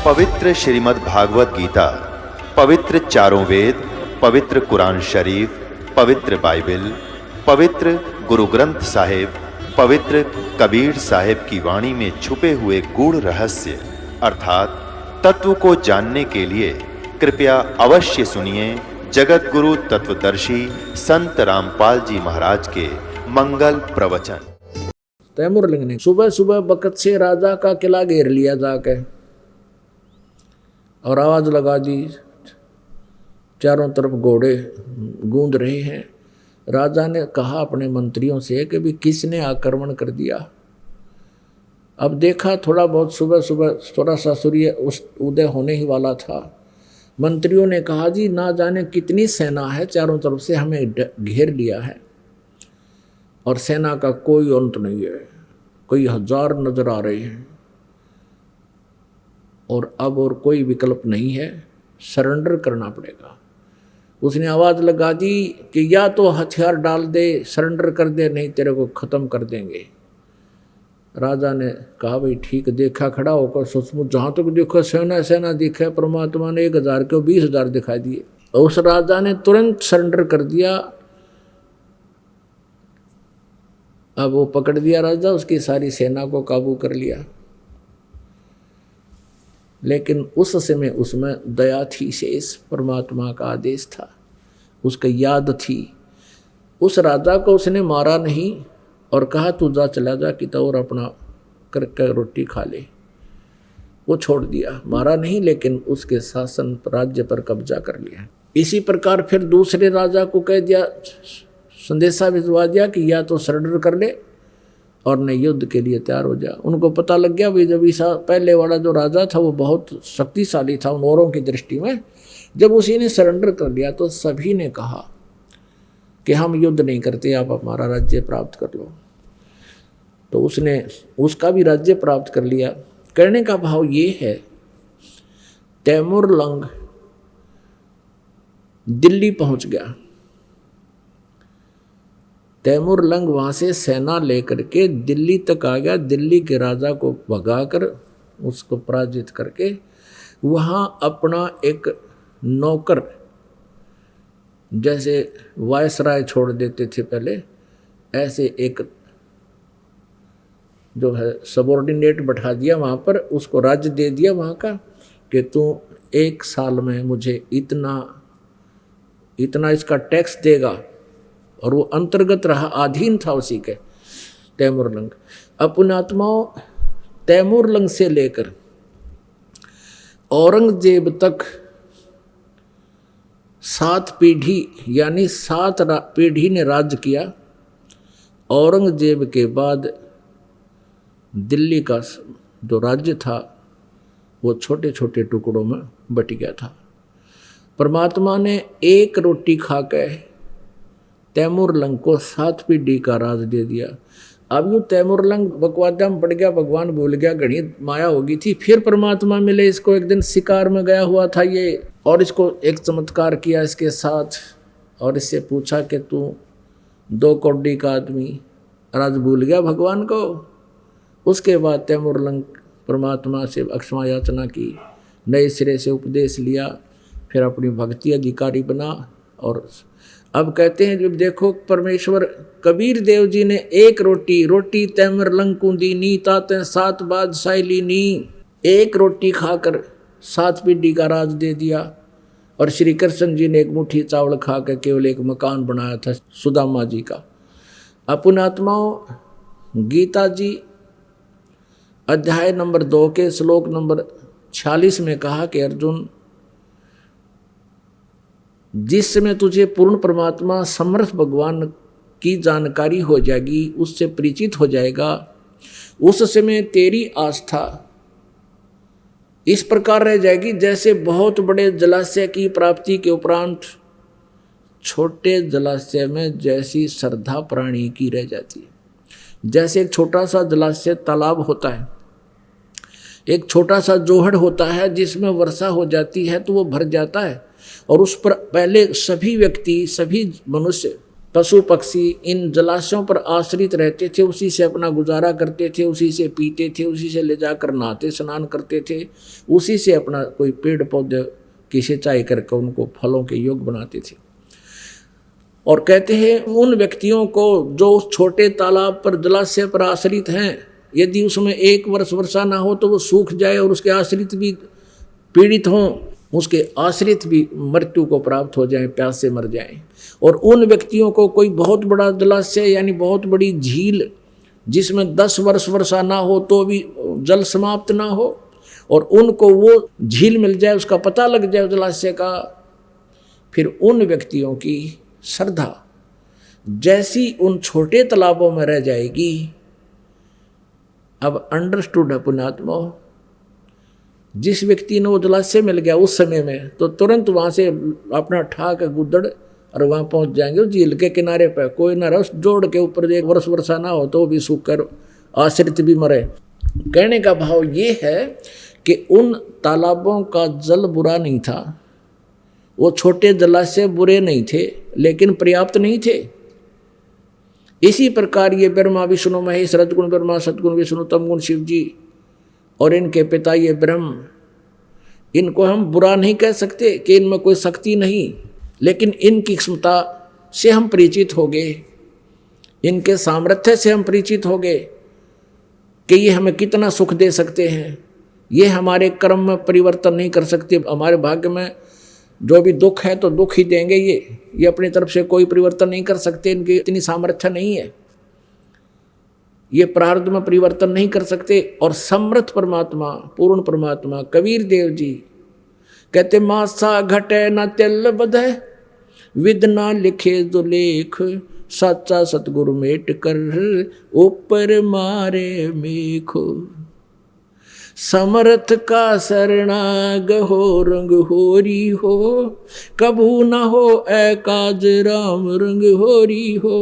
पवित्र श्रीमद् भागवत गीता, पवित्र चारों वेद, पवित्र कुरान शरीफ, पवित्र बाइबल, पवित्र गुरु ग्रंथ साहिब, पवित्र कबीर साहिब की वाणी में छुपे हुए गूढ़ रहस्य अर्थात तत्व को जानने के लिए कृपया अवश्य सुनिए जगत गुरु तत्वदर्शी संत रामपाल जी महाराज के मंगल प्रवचन। तैमूरलंग ने सुबह सुबह बकत से राजा का किला घेर लिया जाके और आवाज लगा दी। चारों तरफ घोड़े गूंज रहे हैं। राजा ने कहा अपने मंत्रियों से कि भी किसने आक्रमण कर दिया। अब देखा थोड़ा बहुत सुबह सुबह थोड़ा सा सूर्य उदय होने ही वाला था। मंत्रियों ने कहा जी ना जाने कितनी सेना है, चारों तरफ से हमें घेर लिया है और सेना का कोई अंत नहीं है, कई हजार नजर आ रहे हैं और अब और कोई विकल्प नहीं है, सरेंडर करना पड़ेगा। उसने आवाज़ लगा दी कि या तो हथियार डाल दे, सरेंडर कर दे, नहीं तेरे को ख़त्म कर देंगे। राजा ने कहा भाई ठीक, देखा खड़ा होकर सचमुच जहाँ तक देखो सेना सेना दिखा। परमात्मा ने 1000 के 20,000 दिखाई दिए। उस राजा ने तुरंत सरेंडर कर दिया। अब वो पकड़ दिया राजा, उसकी सारी सेना को काबू कर लिया। लेकिन उस समय उसमें दया थी शेष, परमात्मा का आदेश था, उसकी याद थी। उस राजा को उसने मारा नहीं और कहा तू जा चला जा कि तो और अपना करके रोटी खा ले। वो छोड़ दिया, मारा नहीं, लेकिन उसके शासन राज्य पर कब्जा कर लिया। इसी प्रकार फिर दूसरे राजा को कह दिया, संदेशा भिजवा दिया कि या तो सरेंडर कर ले और न युद्ध के लिए तैयार हो जा। उनको पता लग गया भाई जब ईसा पहले वाला जो राजा था वो बहुत शक्तिशाली था उन औरों की दृष्टि में। जब उसी ने सरेंडर कर लिया तो सभी ने कहा कि हम युद्ध नहीं करते, आप हमारा राज्य प्राप्त कर लो। तो उसने उसका भी राज्य प्राप्त कर लिया। करने का भाव ये है, तैमूरलंग दिल्ली पहुंच गया। तैमूरलंग वहाँ से सेना लेकर के दिल्ली तक आ गया। दिल्ली के राजा को भगाकर उसको पराजित करके वहाँ अपना एक नौकर, जैसे वायसराय छोड़ देते थे पहले, ऐसे एक जो है सबॉर्डिनेट बैठा दिया वहाँ पर। उसको राज्य दे दिया वहाँ का कि तू 1 साल में मुझे इतना इतना इसका टैक्स देगा। और वो अंतर्गत रहा, अधीन था उसी के तैमूरलंग। अपनात्माओं तैमूरलंग से लेकर औरंगजेब तक 7 पीढ़ी यानी 7 पीढ़ी ने राज्य किया। औरंगजेब के बाद दिल्ली का जो राज्य था वो छोटे छोटे टुकड़ों में बट गया था। परमात्मा ने एक रोटी खा के तैमूरलंग को 7 पीढ़ी का राज दे दिया। अब यूँ तैमूरलंग बकवादा में पड़ गया, भगवान भूल गया, घड़ी माया होगी थी। फिर परमात्मा मिले इसको, एक दिन शिकार में गया हुआ था ये, और इसको एक चमत्कार किया इसके साथ और इससे पूछा कि तू 2 कौड़ी का आदमी, राज भूल गया भगवान को। उसके बाद तैमूरलंग परमात्मा से अक्षमा याचना की, नए सिरे से उपदेश लिया, फिर अपनी भक्ति अधिकारी बना। और अब कहते हैं जब देखो परमेश्वर कबीर देव जी ने 1 रोटी तैमूरलंग को दी नी, ताते 7 बादशाही ली नी। 1 रोटी खाकर 7 पीढ़ी का राज दे दिया। और श्री कृष्ण जी ने 1 मुट्ठी चावल खाकर केवल 1 मकान बनाया था सुदामा जी का। अपनात्माओं गीता जी अध्याय नंबर 2 के श्लोक नंबर 46 में कहा कि अर्जुन, जिस समय तुझे पूर्ण परमात्मा समर्थ भगवान की जानकारी हो जाएगी, उससे परिचित हो जाएगा, उस समय तेरी आस्था इस प्रकार रह जाएगी जैसे बहुत बड़े जलाशय की प्राप्ति के उपरांत छोटे जलाशय में जैसी श्रद्धा प्राणी की रह जाती है। जैसे एक छोटा सा जलाशय तालाब होता है, एक छोटा सा जोहड़ होता है जिसमें वर्षा हो जाती है तो वो भर जाता है और उस पर पहले सभी व्यक्ति, सभी मनुष्य पशु पक्षी इन जलाशयों पर आश्रित रहते थे, उसी से अपना गुजारा करते थे, उसी से पीते थे, उसी से ले जाकर नहाते स्नान करते थे, उसी से अपना कोई पेड़ पौधे की सिंचाई करके उनको फलों के योग बनाते थे। और कहते हैं उन व्यक्तियों को जो उस छोटे तालाब पर जलाशय पर आश्रित हैं, यदि उसमें 1 वर्ष वर्षा ना हो तो वो सूख जाए और उसके आश्रित भी पीड़ित हों, उसके आश्रित भी मृत्यु को प्राप्त हो जाएं, प्यास से मर जाएं। और उन व्यक्तियों को कोई बहुत बड़ा जलाशय यानी बहुत बड़ी झील जिसमें 10 वर्ष वर्षा ना हो तो भी जल समाप्त ना हो और उनको वो झील मिल जाए, उसका पता लग जाए जलाशय का, फिर उन व्यक्तियों की श्रद्धा जैसी उन छोटे तालाबों में रह जाएगी। अब अंडरस्टूड है पुण्यात्मा, जिस व्यक्ति ने वो जलाशय मिल गया उस समय में तो तुरंत वहाँ से अपना ठाक गुदड़ और वहाँ पहुँच जाएंगे उस झील के किनारे पर। कोई ना रस जोड़ के ऊपर 1 वर्ष वर्षा ना हो तो भी सूख कर आश्रित भी मरे। कहने का भाव ये है कि उन तालाबों का जल बुरा नहीं था, वो छोटे जलाशय बुरे नहीं थे, लेकिन पर्याप्त नहीं थे। इसी प्रकार ये ब्रह्मा विष्णु महेश, रजगुण ब्रह्मा, सतगुण विष्णु, तमगुण शिव जी और इनके पिता ये ब्रह्म, इनको हम बुरा नहीं कह सकते कि इनमें कोई शक्ति नहीं, लेकिन इनकी क्षमता से हम परिचित हो गए, इनके सामर्थ्य से हम परिचित हो गए कि ये हमें कितना सुख दे सकते हैं। ये हमारे कर्म में परिवर्तन नहीं कर सकते, हमारे भाग्य में जो भी दुख है तो दुख ही देंगे। ये अपनी तरफ से कोई परिवर्तन नहीं कर सकते, इनकी इतनी सामर्थ्य नहीं है, ये प्रारब्ध में परिवर्तन नहीं कर सकते। और समर्थ परमात्मा, पूर्ण परमात्मा कबीर देव जी कहते मासा घटे न तिल बधे, विद ना लिखे जो लेख, साचा सतगुरु मेट कर ऊपर मारे मेखो। समर्थ का शरणाग हो रंग होरी हो, कबू न हो ए काज राम रंग होरी हो।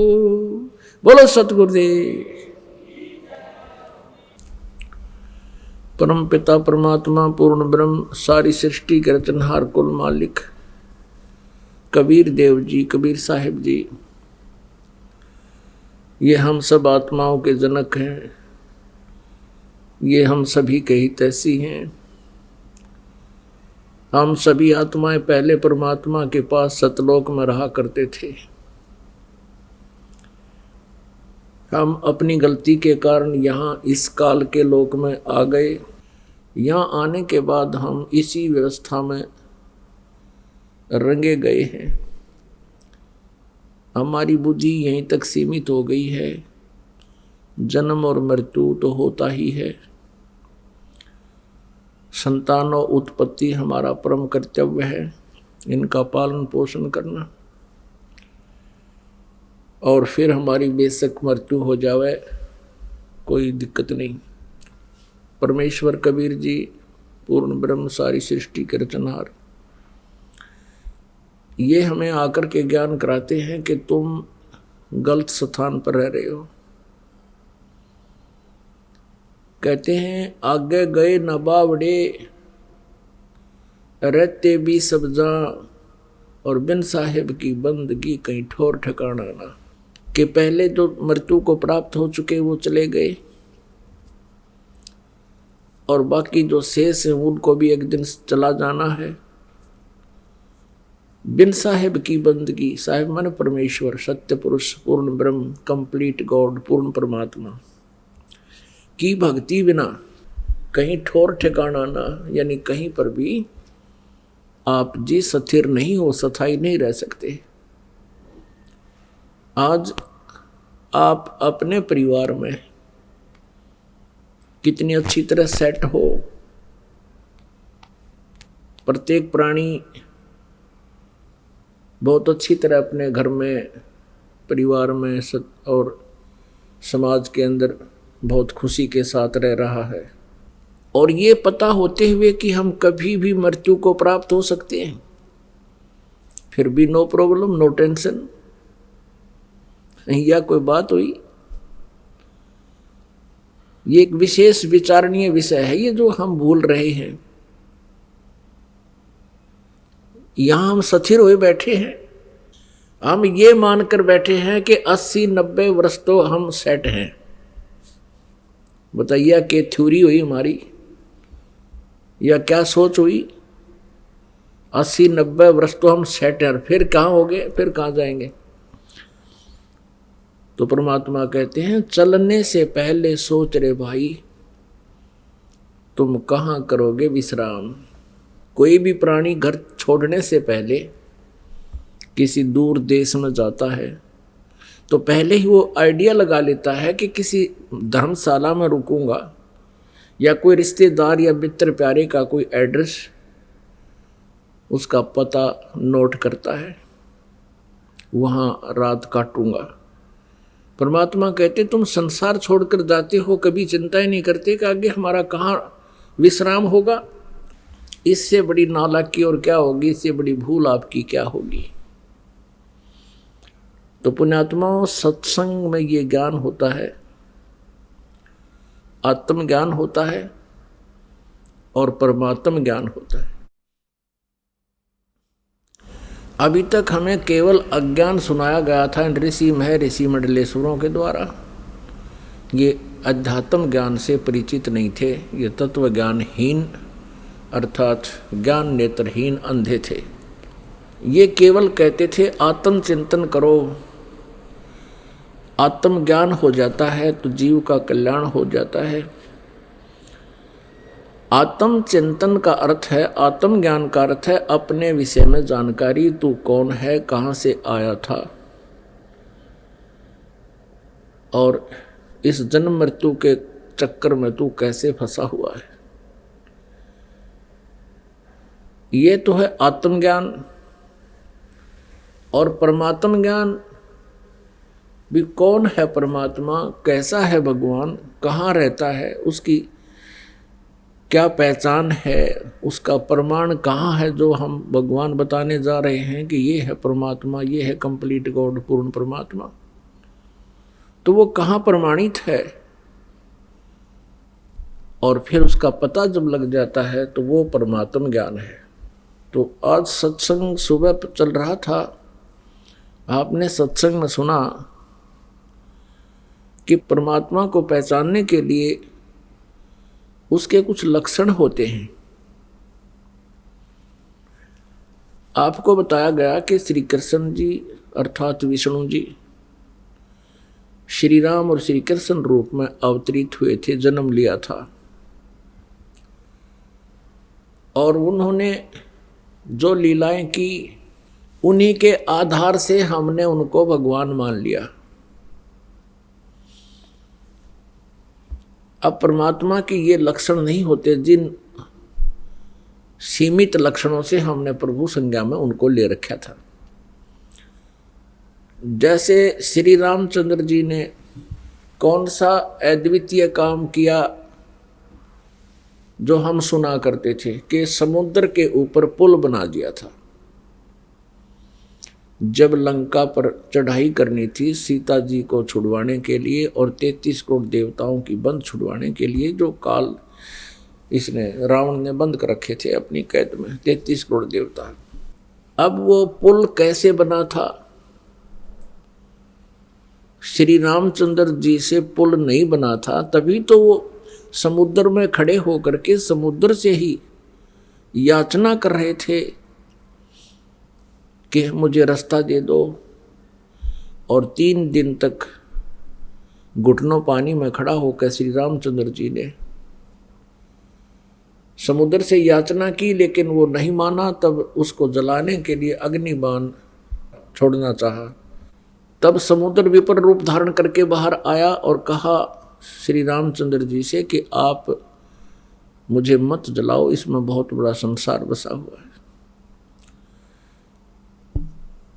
बोलो सतगुरुदेव। परम पिता परमात्मा पूर्ण ब्रह्म सारी सृष्टि के रचनहार कुल मालिक कबीर देव जी, कबीर साहिब जी, ये हम सब आत्माओं के जनक हैं, ये हम सभी के हितैषी हैं। हम सभी आत्माएं पहले परमात्मा के पास सतलोक में रहा करते थे। हम अपनी गलती के कारण यहाँ इस काल के लोक में आ गए। यहाँ आने के बाद हम इसी व्यवस्था में रंगे गए हैं। हमारी बुद्धि यहीं तक सीमित हो गई है। जन्म और मृत्यु तो होता ही है, संतान और उत्पत्ति हमारा परम कर्तव्य है, इनका पालन पोषण करना। और फिर हमारी बेशक मृत्यु हो जावे, कोई दिक्कत नहीं। परमेश्वर कबीर जी पूर्ण ब्रह्म सारी सृष्टि के रचनहार, ये हमें आकर के ज्ञान कराते हैं कि तुम गलत स्थान पर रह रहे हो। कहते हैं आगे गए न बावड़े, रहते भी सब जहाँ, और बिन साहिब की बंदगी कहीं ठोर ठिकाना ना। कि पहले जो मृत्यु को प्राप्त हो चुके वो चले गए, और बाकी जो शेष है उनको भी एक दिन चला जाना है। बिन साहिब की बंदगी, साहिब माने परमेश्वर, सत्य पुरुष, पूर्ण ब्रह्म, कंप्लीट गॉड, पूर्ण परमात्मा की भक्ति बिना कहीं ठोर ठिकाना ना, यानी कहीं पर भी आप जी स्थिर नहीं हो, स्थायी नहीं रह सकते। आज आप अपने परिवार में कितनी अच्छी तरह सेट हो, प्रत्येक प्राणी बहुत अच्छी तरह अपने घर में, परिवार में और समाज के अंदर बहुत खुशी के साथ रह रहा है। और ये पता होते हुए कि हम कभी भी मृत्यु को प्राप्त हो सकते हैं, फिर भी नो प्रॉब्लम, नो टेंशन। या कोई बात हुई? ये एक विशेष विचारणीय विषय है, ये जो हम भूल रहे हैं। यहां हम स्थिर हुए बैठे हैं, हम ये मानकर बैठे हैं कि 80-90 वर्ष तो हम सेट हैं। बताइए क्या थ्योरी हुई हमारी, या क्या सोच हुई? 80-90 वर्ष तो हम सेट हैं, फिर कहाँ होंगे, फिर कहाँ जाएंगे? तो परमात्मा कहते हैं चलने से पहले सोच रे भाई, तुम कहाँ करोगे विश्राम। कोई भी प्राणी घर छोड़ने से पहले किसी दूर देश में जाता है तो पहले ही वो आइडिया लगा लेता है कि किसी धर्मशाला में रुकूंगा, या कोई रिश्तेदार या मित्र प्यारे का कोई एड्रेस, उसका पता नोट करता है, वहाँ रात काटूंगा। परमात्मा कहते तुम संसार छोड़कर जाते हो, कभी चिंता ही नहीं करते कि आगे हमारा कहाँ विश्राम होगा। इससे बड़ी नालायकी और क्या होगी, इससे बड़ी भूल आपकी क्या होगी। तो पुण्यात्माओं, सत्संग में ये ज्ञान होता है, आत्मज्ञान होता है और परमात्म ज्ञान होता है। अभी तक हमें केवल अज्ञान सुनाया गया था इन ऋषि मंडलेश्वरों के द्वारा। ये अध्यात्म ज्ञान से परिचित नहीं थे, ये तत्व ज्ञानहीन अर्थात ज्ञान नेत्रहीन अंधे थे। ये केवल कहते थे आत्म चिंतन करो, आत्मज्ञान हो जाता है तो जीव का कल्याण हो जाता है। आत्म चिंतन का अर्थ है, आत्मज्ञान का अर्थ है अपने विषय में जानकारी, तू कौन है, कहाँ से आया था और इस जन्म मृत्यु के चक्कर में तू कैसे फंसा हुआ है। ये तो है आत्मज्ञान। और परमात्म ज्ञान भी, कौन है परमात्मा, कैसा है भगवान, कहाँ रहता है, उसकी क्या पहचान है, उसका प्रमाण कहाँ है जो हम भगवान बताने जा रहे हैं कि ये है परमात्मा, ये है कंप्लीट गॉड, पूर्ण परमात्मा। तो वो कहाँ प्रमाणित है, और फिर उसका पता जब लग जाता है तो वो परमात्म ज्ञान है। तो आज सत्संग सुबह चल रहा था, आपने सत्संग में सुना कि परमात्मा को पहचानने के लिए उसके कुछ लक्षण होते हैं। आपको बताया गया कि श्री कृष्ण जी अर्थात विष्णु जी श्री राम और श्री कृष्ण रूप में अवतरित हुए थे, जन्म लिया था, और उन्होंने जो लीलाएं की उन्हीं के आधार से हमने उनको भगवान मान लिया। अब परमात्मा के ये लक्षण नहीं होते जिन सीमित लक्षणों से हमने प्रभु संज्ञा में उनको ले रखा था। जैसे श्री रामचंद्र जी ने कौन सा अद्वितीय काम किया जो हम सुना करते थे कि समुद्र के ऊपर पुल बना दिया था। जब लंका पर चढ़ाई करनी थी सीता जी को छुड़वाने के लिए और 33 करोड़ देवताओं की बंद छुड़वाने के लिए, जो काल इसने रावण ने बंद कर रखे थे अपनी कैद में 33 करोड़ देवता। अब वो पुल कैसे बना था? श्री रामचंद्र जी से पुल नहीं बना था, तभी तो वो समुद्र में खड़े होकर के समुद्र से ही याचना कर रहे थे कि मुझे रास्ता दे दो, और 3 दिन तक घुटनों पानी में खड़ा होकर श्री रामचंद्र जी ने समुद्र से याचना की, लेकिन वो नहीं माना। तब उसको जलाने के लिए अग्निबाण छोड़ना चाहा। तब समुद्र विपर रूप धारण करके बाहर आया और कहा श्री रामचंद्र जी से कि आप मुझे मत जलाओ, इसमें बहुत बड़ा संसार बसा हुआ है।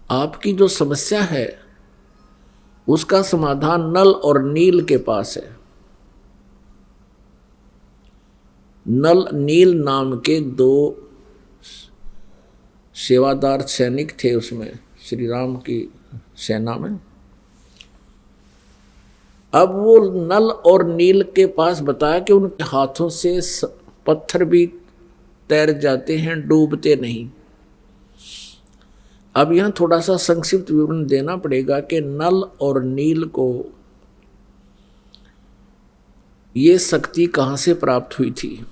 आपकी जो समस्या है उसका समाधान नल और नील के पास है। नल नील नाम के 2 सेवादार सैनिक थे उसमें, श्री राम की सेना में। अब वो नल और नील के पास बताया कि उनके हाथों से पत्थर भी तैर जाते हैं, डूबते नहीं। अब यहाँ थोड़ा सा संक्षिप्त विवरण देना पड़ेगा कि नल और नील को ये शक्ति कहाँ से प्राप्त हुई थी।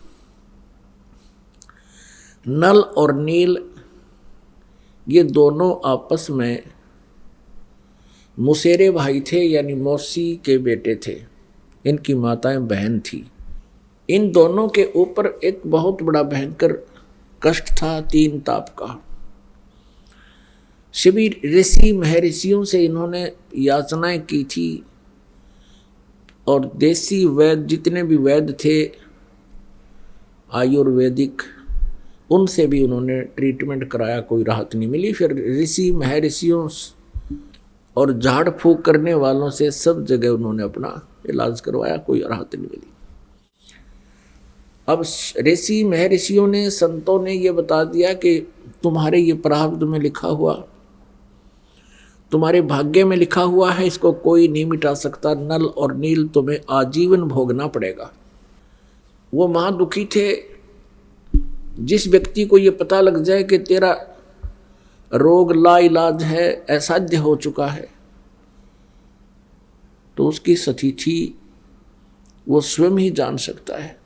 नल और नील ये दोनों आपस में मुसेरे भाई थे, यानी मौसी के बेटे थे। इनकी माताएं बहन थी। इन दोनों के ऊपर एक बहुत बड़ा भयंकर कष्ट था, 3 ताप का। सभी ऋषि महर्षियों से इन्होंने याचनाएं की थी और देसी वैद्य जितने भी वैद्य थे आयुर्वेदिक, उनसे भी उन्होंने ट्रीटमेंट कराया, कोई राहत नहीं मिली। फिर ऋषि महर्षियों और झाड़ फूक करने वालों से सब जगह उन्होंने अपना इलाज करवाया, कोई राहत नहीं मिली। अब ऋषि महर्षियों ने, संतों ने ये बता दिया कि तुम्हारे ये प्रारब्ध में लिखा हुआ, तुम्हारे भाग्य में लिखा हुआ है, इसको कोई नहीं मिटा सकता। नल और नील तुम्हें आजीवन भोगना पड़ेगा। वो महादुखी थे। जिस व्यक्ति को ये पता लग जाए कि तेरा रोग लाइलाज है, असाध्य हो चुका है, तो उसकी स्थिति वो स्वयं ही जान सकता है।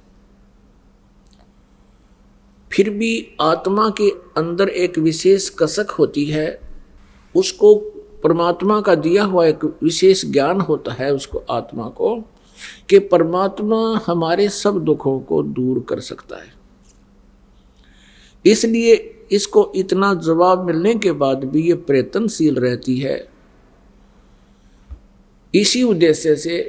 फिर भी आत्मा के अंदर एक विशेष कसक होती है, उसको परमात्मा का दिया हुआ एक विशेष ज्ञान होता है उसको, आत्मा को, कि परमात्मा हमारे सब दुखों को दूर कर सकता है। इसलिए इसको इतना जवाब मिलने के बाद भी ये प्रयत्नशील रहती है। इसी उद्देश्य से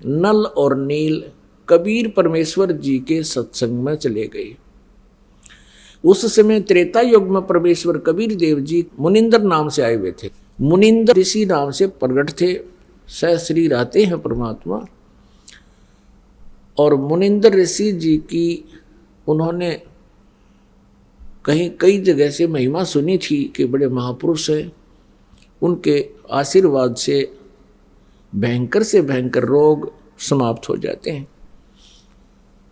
नल और नील कबीर परमेश्वर जी के सत्संग में चले गए। उस समय त्रेता युग में परमेश्वर कबीर देव जी मुनिंदर नाम से आए हुए थे। मुनिंदर ऋषि नाम से प्रकट थे। सहस्री रहते हैं परमात्मा। और मुनिंदर ऋषि जी की उन्होंने कहीं कई जगह से महिमा सुनी थी कि बड़े महापुरुष हैं। उनके आशीर्वाद से भयंकर से भयंकर रोग समाप्त हो जाते हैं,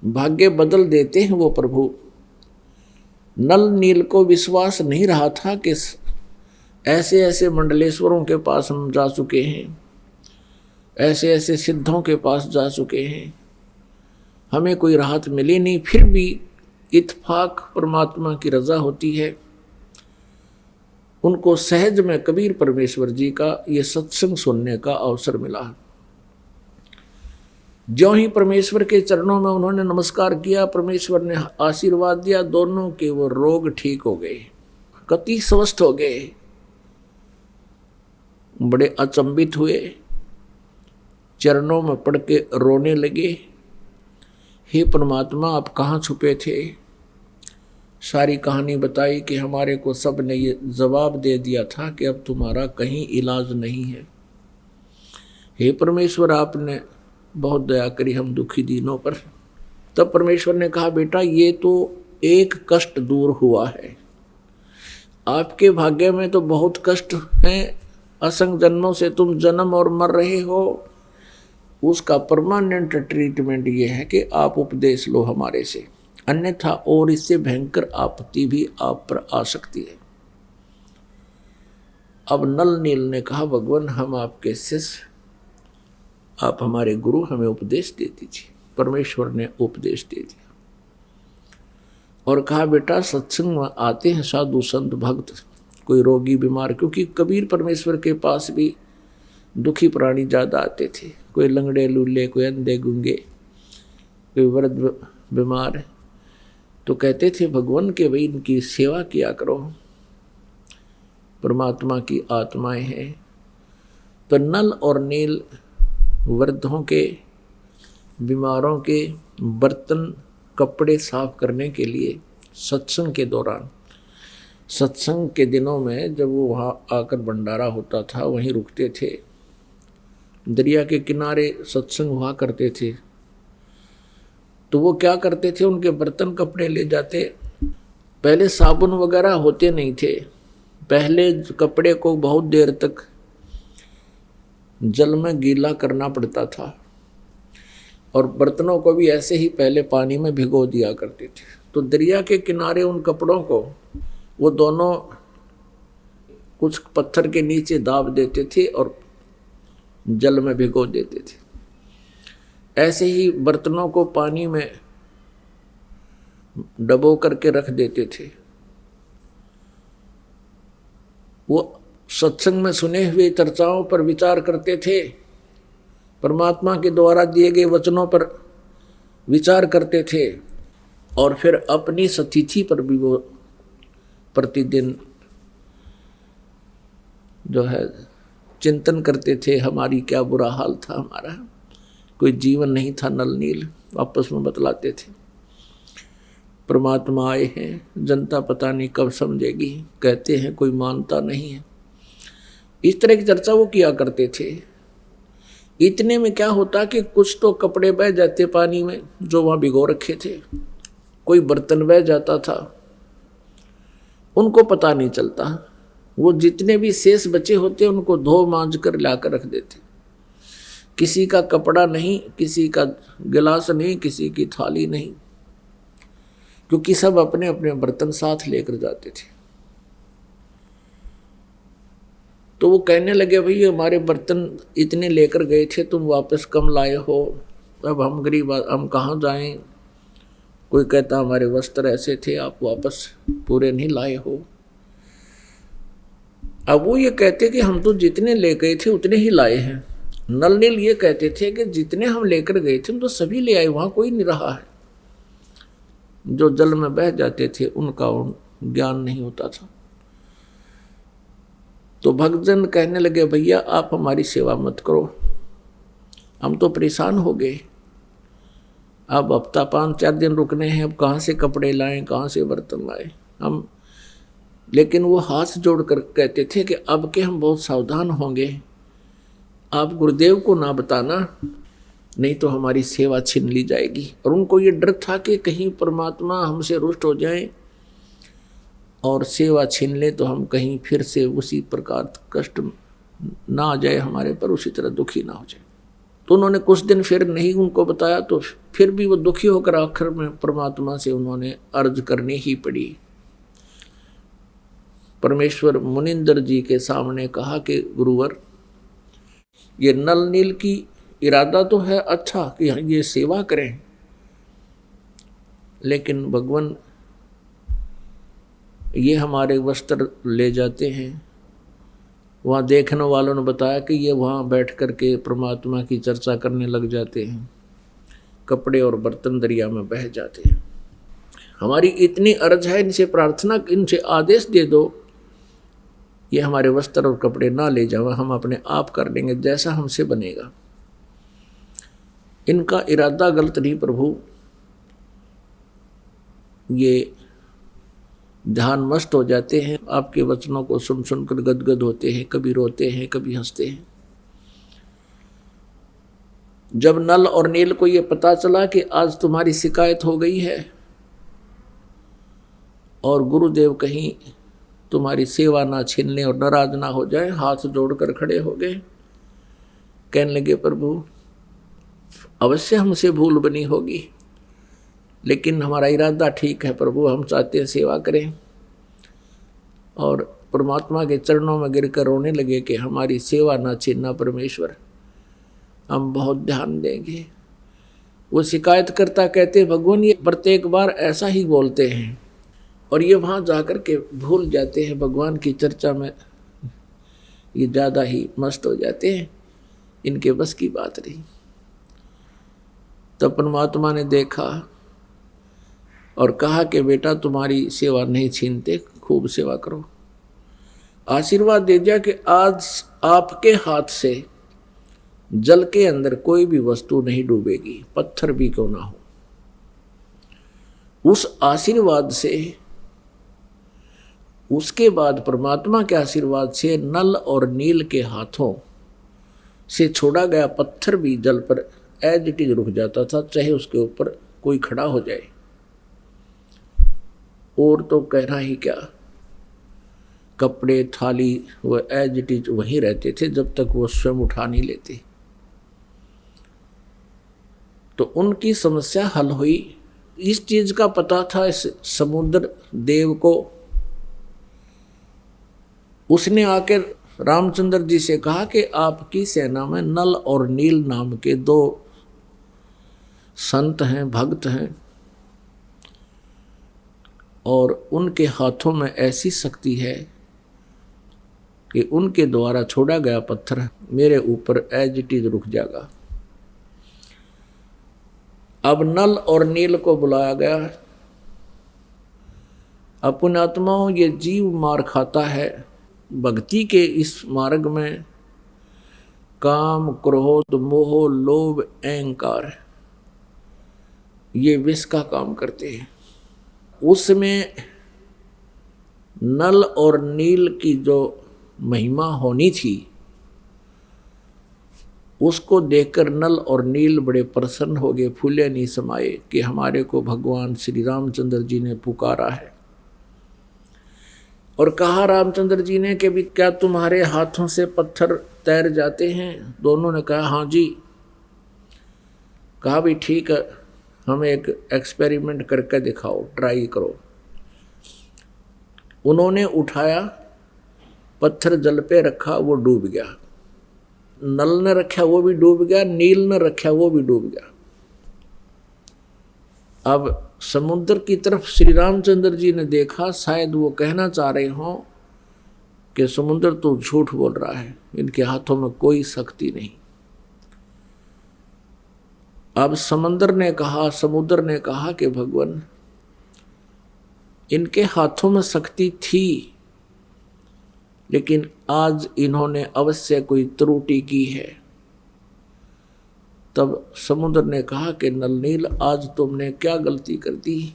भाग्य बदल देते हैं वो प्रभु। नल नील को विश्वास नहीं रहा था कि ऐसे ऐसे मंडलेश्वरों के पास हम जा चुके हैं, ऐसे ऐसे सिद्धों के पास जा चुके हैं, हमें कोई राहत मिली नहीं। फिर भी इत्फाक परमात्मा की रजा होती है। उनको सहज में कबीर परमेश्वर जी का ये सत्संग सुनने का अवसर मिला। ज्यों ही परमेश्वर के चरणों में उन्होंने नमस्कार किया, परमेश्वर ने आशीर्वाद दिया, दोनों के वो रोग ठीक हो गए, कति स्वस्थ हो गए। बड़े अचंभित हुए, चरणों में पड़ के रोने लगे, हे परमात्मा आप कहाँ छुपे थे। सारी कहानी बताई कि हमारे को सब ने ये जवाब दे दिया था कि अब तुम्हारा कहीं इलाज नहीं है। हे परमेश्वर आपने बहुत दया करी हम दुखी दीनों पर। तब परमेश्वर ने कहा बेटा ये तो एक कष्ट दूर हुआ है, आपके भाग्य में तो बहुत कष्ट हैं, असंग जन्मों से तुम जन्म और मर रहे हो। उसका परमानेंट ट्रीटमेंट ये है कि आप उपदेश लो हमारे से, अन्यथा और इससे भयंकर आपत्ति भी आप पर आ सकती है। अब नल नील ने कहा भगवान हम आपके शिष्य, आप हमारे गुरु, हमें उपदेश दे दीजिए। परमेश्वर ने उपदेश दे दिया और कहा बेटा सत्संग में आते हैं साधु संत भक्त, कोई रोगी बीमार, क्योंकि कबीर परमेश्वर के पास भी दुखी प्राणी ज़्यादा आते थे, कोई लंगड़े लूले, कोई अंधे गूंगे, कोई वृद्ध बीमार। तो कहते थे भगवान के भाई इनकी सेवा किया करो, परमात्मा की आत्माएं हैं। तो नल और नील वृद्धों के, बीमारों के बर्तन कपड़े साफ करने के लिए सत्संग के दौरान, सत्संग के दिनों में जब वो वहाँ आकर भंडारा होता था वहीं रुकते थे। दरिया के किनारे सत्संग हुआ करते थे। तो वो क्या करते थे, उनके बर्तन कपड़े ले जाते। पहले साबुन वगैरह होते नहीं थे, पहले कपड़े को बहुत देर तक जल में गीला करना पड़ता था और बर्तनों को भी ऐसे ही पहले पानी में भिगो दिया करते थे। तो दरिया के किनारे उन कपड़ों को वो दोनों कुछ पत्थर के नीचे दाब देते थे और जल में भिगो देते थे। ऐसे ही बर्तनों को पानी में डबो करके रख देते थे। वो सत्संग में सुने हुए चर्चाओं पर विचार करते थे, परमात्मा के द्वारा दिए गए वचनों पर विचार करते थे और फिर अपनी सतिथि पर भी वो प्रतिदिन जो है चिंतन करते थे। हमारी क्या बुरा हाल था, हमारा कोई जीवन नहीं था नल नील, आपस में बतलाते थे। परमात्मा आए हैं, जनता पता नहीं कब समझेगी, कहते हैं कोई मानता नहीं है। इस तरह की चर्चा वो किया करते थे। इतने में क्या होता कि कुछ तो कपड़े बह जाते पानी में जो वहाँ भिगो रखे थे, कोई बर्तन बह जाता था, उनको पता नहीं चलता। वो जितने भी शेष बचे होते उनको धो मांज कर लाकर रख देते। किसी का कपड़ा नहीं, किसी का गिलास नहीं, किसी की थाली नहीं, क्योंकि सब अपने अपने बर्तन साथ लेकर जाते थे। तो वो कहने लगे, भाई हमारे बर्तन इतने लेकर गए थे, तुम वापस कम लाए हो, अब हम गरीब, हम कहाँ जाएं। कोई कहता हमारे वस्त्र ऐसे थे, आप वापस पूरे नहीं लाए हो। अब वो ये कहते कि हम तो जितने ले गए थे उतने ही लाए हैं। नल नील ये कहते थे कि जितने हम लेकर गए थे हम तो सभी ले आए, वहाँ कोई नहीं रहा है। जो जल में बह जाते थे उनका ज्ञान नहीं होता था। तो भक्तजन कहने लगे, भैया आप हमारी सेवा मत करो, हम तो परेशान हो गए, अब हफ्ता 5-4 दिन रुकने हैं, अब कहाँ से कपड़े लाएं, कहाँ से बर्तन लाएं हम। लेकिन वो हाथ जोड़कर कहते थे कि अब के हम बहुत सावधान होंगे, आप गुरुदेव को ना बताना, नहीं तो हमारी सेवा छीन ली जाएगी। और उनको ये डर था कि कहीं परमात्मा हमसे रुष्ट हो जाए और सेवा छीन ले तो हम कहीं फिर से उसी प्रकार कष्ट ना आ जाए हमारे पर, उसी तरह दुखी ना हो जाए। तो उन्होंने कुछ दिन फिर नहीं उनको बताया, तो फिर भी वो दुखी होकर आखिर में परमात्मा से उन्होंने अर्ज करनी ही पड़ी। परमेश्वर मुनिंदर जी के सामने कहा कि गुरुवर, ये नल नील की इरादा तो है अच्छा कि ये सेवा करें, लेकिन भगवान ये हमारे वस्त्र ले जाते हैं। वहाँ देखने वालों ने बताया कि ये वहाँ बैठ कर के परमात्मा की चर्चा करने लग जाते हैं, कपड़े और बर्तन दरिया में बह जाते हैं। हमारी इतनी अर्ज है, इनसे प्रार्थना, इनसे आदेश दे दो, ये हमारे वस्त्र और कपड़े ना ले जाओ, हम अपने आप कर लेंगे जैसा हमसे बनेगा। इनका इरादा गलत नहीं प्रभु, ये ध्यान मस्त हो जाते हैं, आपके वचनों को सुन सुनकर गदगद होते हैं, कभी रोते हैं, कभी हंसते हैं। जब नल और नील को ये पता चला कि आज तुम्हारी शिकायत हो गई है और गुरुदेव कहीं तुम्हारी सेवा ना छीन लें और नाराज ना हो जाए, हाथ जोड़कर खड़े हो गए। कहने लगे, प्रभु अवश्य हमसे भूल बनी होगी, लेकिन हमारा इरादा ठीक है प्रभु, हम चाहते हैं सेवा करें। और परमात्मा के चरणों में गिरकर रोने लगे कि हमारी सेवा ना छीनना परमेश्वर, हम बहुत ध्यान देंगे। वो शिकायत करता कहते, भगवान ये प्रत्येक बार ऐसा ही बोलते हैं और ये वहाँ जाकर के भूल जाते हैं, भगवान की चर्चा में ये ज़्यादा ही मस्त हो जाते हैं, इनके बस की बात नहीं। तब परमात्मा ने देखा और कहा कि बेटा तुम्हारी सेवा नहीं छीनते, खूब सेवा करो। आशीर्वाद दे दिया कि आज आपके हाथ से जल के अंदर कोई भी वस्तु नहीं डूबेगी, पत्थर भी क्यों ना हो। उस आशीर्वाद से, उसके बाद परमात्मा के आशीर्वाद से नल और नील के हाथों से छोड़ा गया पत्थर भी जल पर एज इट इज रुक जाता था, चाहे उसके ऊपर कोई खड़ा हो जाए। और तो कहना ही क्या, कपड़े थाली वो एज इट इज वहीं रहते थे जब तक वो स्वयं उठा नहीं लेते। तो उनकी समस्या हल हुई। इस चीज का पता था इस समुद्र देव को उसने आकर रामचंद्र जी से कहा कि आपकी सेना में नल और नील नाम के दो संत हैं, भक्त हैं, और उनके हाथों में ऐसी शक्ति है कि उनके द्वारा छोड़ा गया पत्थर मेरे ऊपर एज इट इज रुक जाएगा। अब नल और नील को बुलाया गया। अपन आत्माओं, ये जीव मार खाता है भक्ति के इस मार्ग में। काम, क्रोध, मोह, लोभ, अहंकार ये विष का काम करते हैं। उसमें नल और नील की जो महिमा होनी थी उसको देखकर नल और नील बड़े प्रसन्न हो गए, फूले नहीं समाये कि हमारे को भगवान श्री रामचंद्र जी ने पुकारा है। और कहा रामचंद्र जी ने कि भी क्या तुम्हारे हाथों से पत्थर तैर जाते हैं? दोनों ने कहा हाँ जी। कहा भी ठीक है, हमें एक एक्सपेरिमेंट करके दिखाओ, ट्राई करो। उन्होंने उठाया, पत्थर जल पे रखा, वो डूब गया। नल ने रखा वो भी डूब गया, नील ने रखा वो भी डूब गया। अब समुद्र की तरफ श्री रामचंद्र जी ने देखा, शायद वो कहना चाह रहे हों कि समुद्र तो झूठ बोल रहा है, इनके हाथों में कोई शक्ति नहीं। अब समुद्र ने कहा कि भगवान, इनके हाथों में शक्ति थी, लेकिन आज इन्होंने अवश्य कोई त्रुटि की है। तब समुद्र ने कहा कि नल नील, आज तुमने क्या गलती कर दी?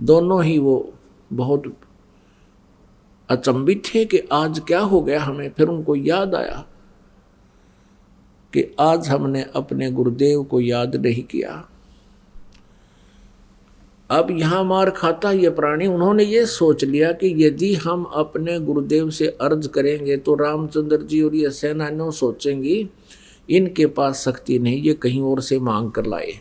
दोनों ही वो बहुत अचंभित थे कि आज क्या हो गया हमें। फिर उनको याद आया कि आज हमने अपने गुरुदेव को याद नहीं किया। अब यहाँ मार खाता ये प्राणी, उन्होंने ये सोच लिया कि यदि हम अपने गुरुदेव से अर्ज करेंगे तो रामचंद्र जी और ये सेनानियों सोचेंगी इनके पास शक्ति नहीं, ये कहीं और से मांग कर लाए।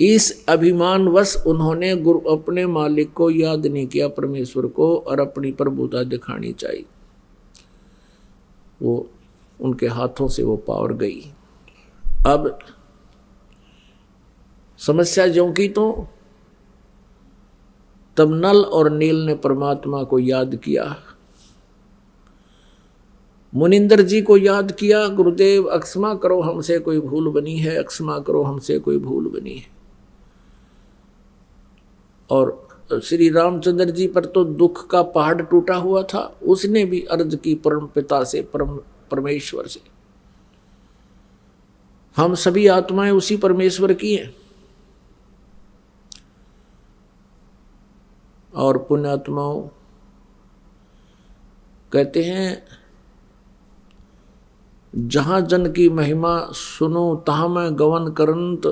इस अभिमानवश उन्होंने अपने मालिक को याद नहीं किया, परमेश्वर को, और अपनी प्रभुता दिखानी चाहिए। वो उनके हाथों से वो पावर गई। अब समस्या ज्यों की तो तब नल और नील ने परमात्मा को याद किया, मुनिंदर जी को याद किया। गुरुदेव अक्षमा करो, हमसे कोई भूल बनी है, अक्षमा करो, हमसे कोई भूल बनी है। और श्री रामचंद्र जी पर तो दुख का पहाड़ टूटा हुआ था, उसने भी अर्ज की परम पिता से, परमेश्वर से। हम सभी आत्माएं उसी परमेश्वर की हैं। और पुण्यात्माओं कहते हैं, जहां जन की महिमा सुनो तहां मैं गवन करंत,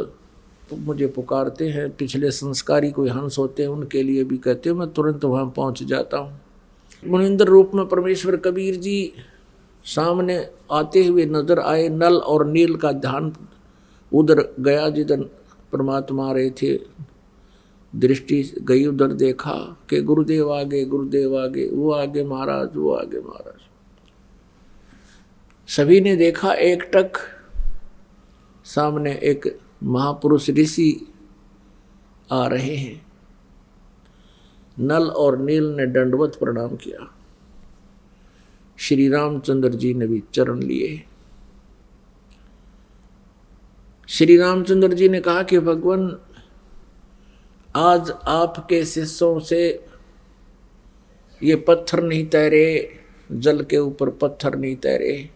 तो मुझे पुकारते हैं। पिछले संस्कारी कोई हंस होते हैं, उनके लिए भी कहते हैं, मैं तुरंत वहां पहुंच जाता हूं। मुनिंद्र रूप में परमेश्वर कबीर जी सामने आते हुए नजर आए। नल और नील का ध्यान उधर गया जिधर परमात्मा आ रहे थे, दृष्टि गई उधर, देखा कि गुरुदेव आगे, गुरुदेव आगे, वो आगे महाराज, वो आगे महाराज। सभी ने देखा, एक टक सामने एक महापुरुष ऋषि आ रहे हैं। नल और नील ने दंडवत प्रणाम किया। श्री रामचंद्र जी ने भी चरण लिए। श्री रामचंद्र जी ने कहा कि भगवान, आज आपके शिष्यों से ये पत्थर नहीं तैरे, जल के ऊपर पत्थर नहीं तैरे।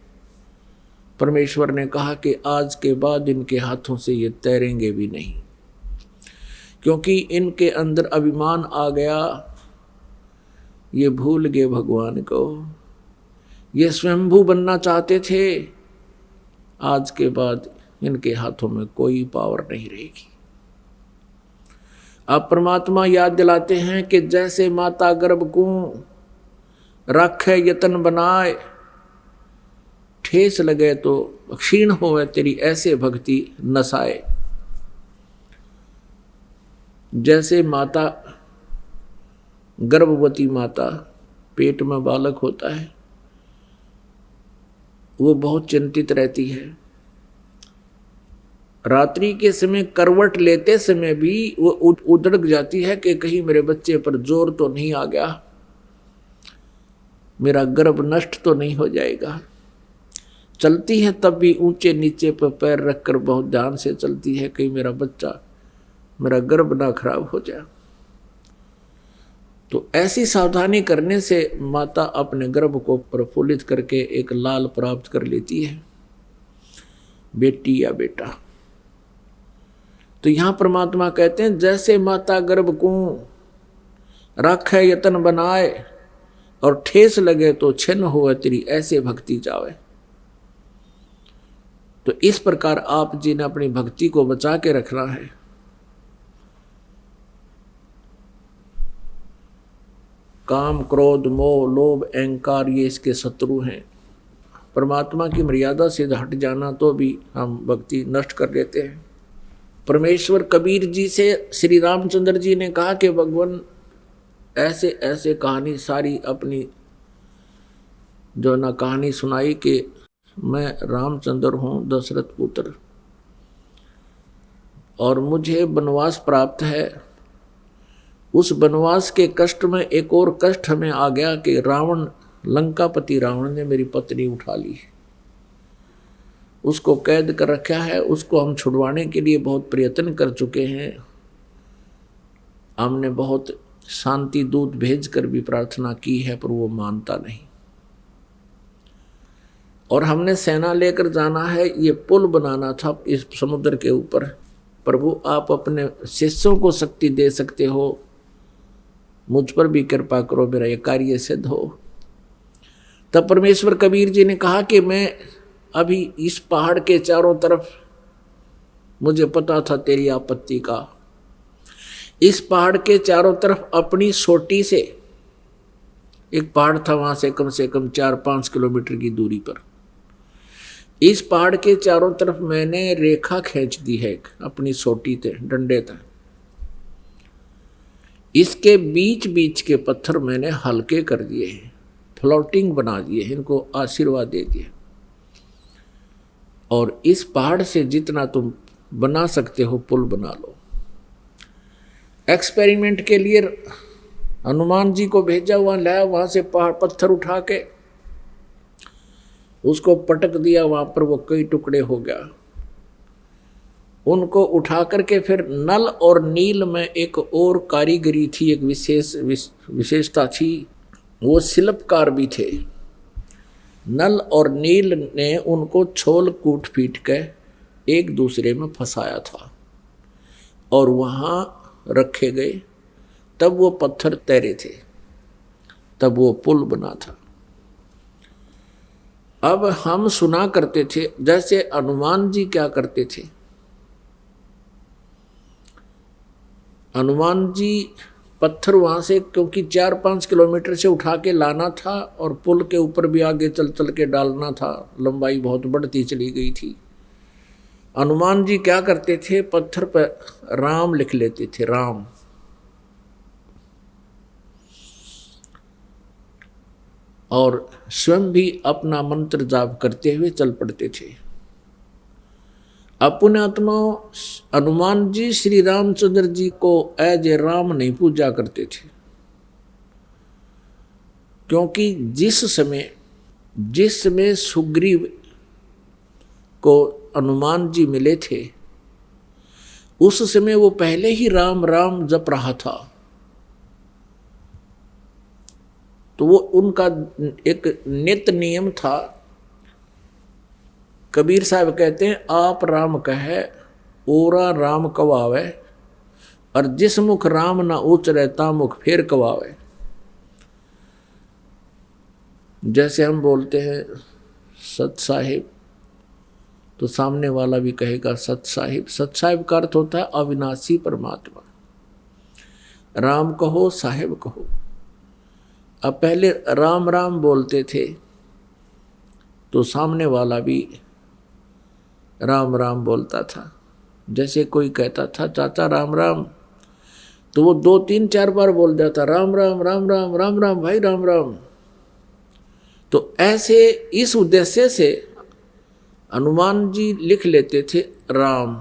परमेश्वर ने कहा कि आज के बाद इनके हाथों से ये तैरेंगे भी नहीं, क्योंकि इनके अंदर अभिमान आ गया, ये भूल गए भगवान को। ये स्वयंभू बनना चाहते थे, आज के बाद इनके हाथों में कोई पावर नहीं रहेगी। अब परमात्मा याद दिलाते हैं कि जैसे माता गर्भ को रखे यतन बनाए, ठेस लगे तो क्षीण होवे तेरी ऐसे भक्ति नसाए। जैसे माता, गर्भवती माता पेट में बालक होता है, वो बहुत चिंतित रहती है। रात्रि के समय करवट लेते समय भी वो उधड़क जाती है कि कहीं मेरे बच्चे पर जोर तो नहीं आ गया, मेरा गर्भ नष्ट तो नहीं हो जाएगा। चलती है तब भी ऊंचे नीचे पर पैर रखकर बहुत ध्यान से चलती है, कहीं मेरा बच्चा, मेरा गर्भ ना खराब हो जाए। तो ऐसी सावधानी करने से माता अपने गर्भ को प्रफुल्लित करके एक लाल प्राप्त कर लेती है, बेटी या बेटा। तो यहां परमात्मा कहते हैं जैसे माता गर्भ को राखे यतन बनाए और ठेस लगे तो छिन्न हो तेरी, ऐसे भक्ति जावे। तो इस प्रकार आप जी ने अपनी भक्ति को बचा के रखना है। काम, क्रोध, मोह, लोभ, अहंकार ये इसके शत्रु हैं। परमात्मा की मर्यादा से हट जाना तो भी हम भक्ति नष्ट कर देते हैं। परमेश्वर कबीर जी से श्री रामचंद्र जी ने कहा कि भगवान ऐसे ऐसे कहानी सारी अपनी जो ना कहानी सुनाई कि मैं रामचंद्र हूँ, दशरथ पुत्र, और मुझे वनवास प्राप्त है। उस वनवास के कष्ट में एक और कष्ट हमें आ गया कि रावण, लंकापति रावण ने मेरी पत्नी उठा ली, उसको कैद कर रखा है। उसको हम छुड़वाने के लिए बहुत प्रयत्न कर चुके हैं। हमने बहुत शांति दूत भेजकर भी प्रार्थना की है, पर वो मानता नहीं। और हमने सेना लेकर जाना है, ये पुल बनाना था इस समुद्र के ऊपर। प्रभु आप अपने शिष्यों को शक्ति दे सकते हो, मुझ पर भी कृपा करो, मेरा ये कार्य सिद्ध हो। तब परमेश्वर कबीर जी ने कहा कि मैं अभी इस पहाड़ के चारों तरफ, मुझे पता था तेरी आपत्ति का, इस पहाड़ के चारों तरफ अपनी सोटी से, एक पहाड़ था वहां से कम 4-5 किलोमीटर की दूरी पर, इस पहाड़ के चारों तरफ मैंने रेखा खींच दी है अपनी सोटी से, डंडे तक। इसके बीच बीच के पत्थर मैंने हल्के कर दिए हैं, फ्लोटिंग बना दिए, इनको आशीर्वाद दे दिए। और इस पहाड़ से जितना तुम बना सकते हो पुल बना लो। एक्सपेरिमेंट के लिए हनुमान जी को भेजा, वहां लाया, वहां से पहाड़ पत्थर उठा के उसको पटक दिया, वहां पर वो कई टुकड़े हो गया। उनको उठा करके फिर नल और नील में एक और कारीगरी थी, एक विशेषता थी, वो शिल्पकार भी थे। नल और नील ने उनको छोल कूट पीट के एक दूसरे में फंसाया था और वहाँ रखे गए, तब वो पत्थर तैरे थे, तब वो पुल बना था। अब हम सुना करते थे जैसे हनुमान जी क्या करते थे। हनुमान जी पत्थर वहाँ से, क्योंकि 4-5 किलोमीटर से उठा के लाना था और पुल के ऊपर भी आगे चल चल के डालना था, लंबाई बहुत बढ़ती चली गई थी। हनुमान जी क्या करते थे, पत्थर पर राम लिख लेते थे, राम, और स्वयं भी अपना मंत्र जाप करते हुए चल पड़ते थे। अपने आत्मा हनुमान जी श्री रामचंद्र जी को एज ए राम नहीं पूजा करते थे, क्योंकि जिस समय सुग्रीव को हनुमान जी मिले थे, उस समय वो पहले ही राम राम जप रहा था। तो वो उनका एक नित्य नियम था। कबीर साहब कहते हैं, आप राम कहे ओरा राम कवावे, और जिस मुख राम ना उचरे ता मुख फेर कवावे। जैसे हम बोलते हैं सत साहिब, तो सामने वाला भी कहेगा सत साहिब। सत साहिब का अर्थ होता है अविनाशी परमात्मा। राम कहो साहिब कहो। अब पहले राम राम बोलते थे तो सामने वाला भी राम राम बोलता था। जैसे कोई कहता था चाचा राम राम, तो वो 2-3-4 बार बोल जाता राम राम राम राम राम राम भाई राम राम। तो ऐसे इस उद्देश्य से हनुमान जी लिख लेते थे राम,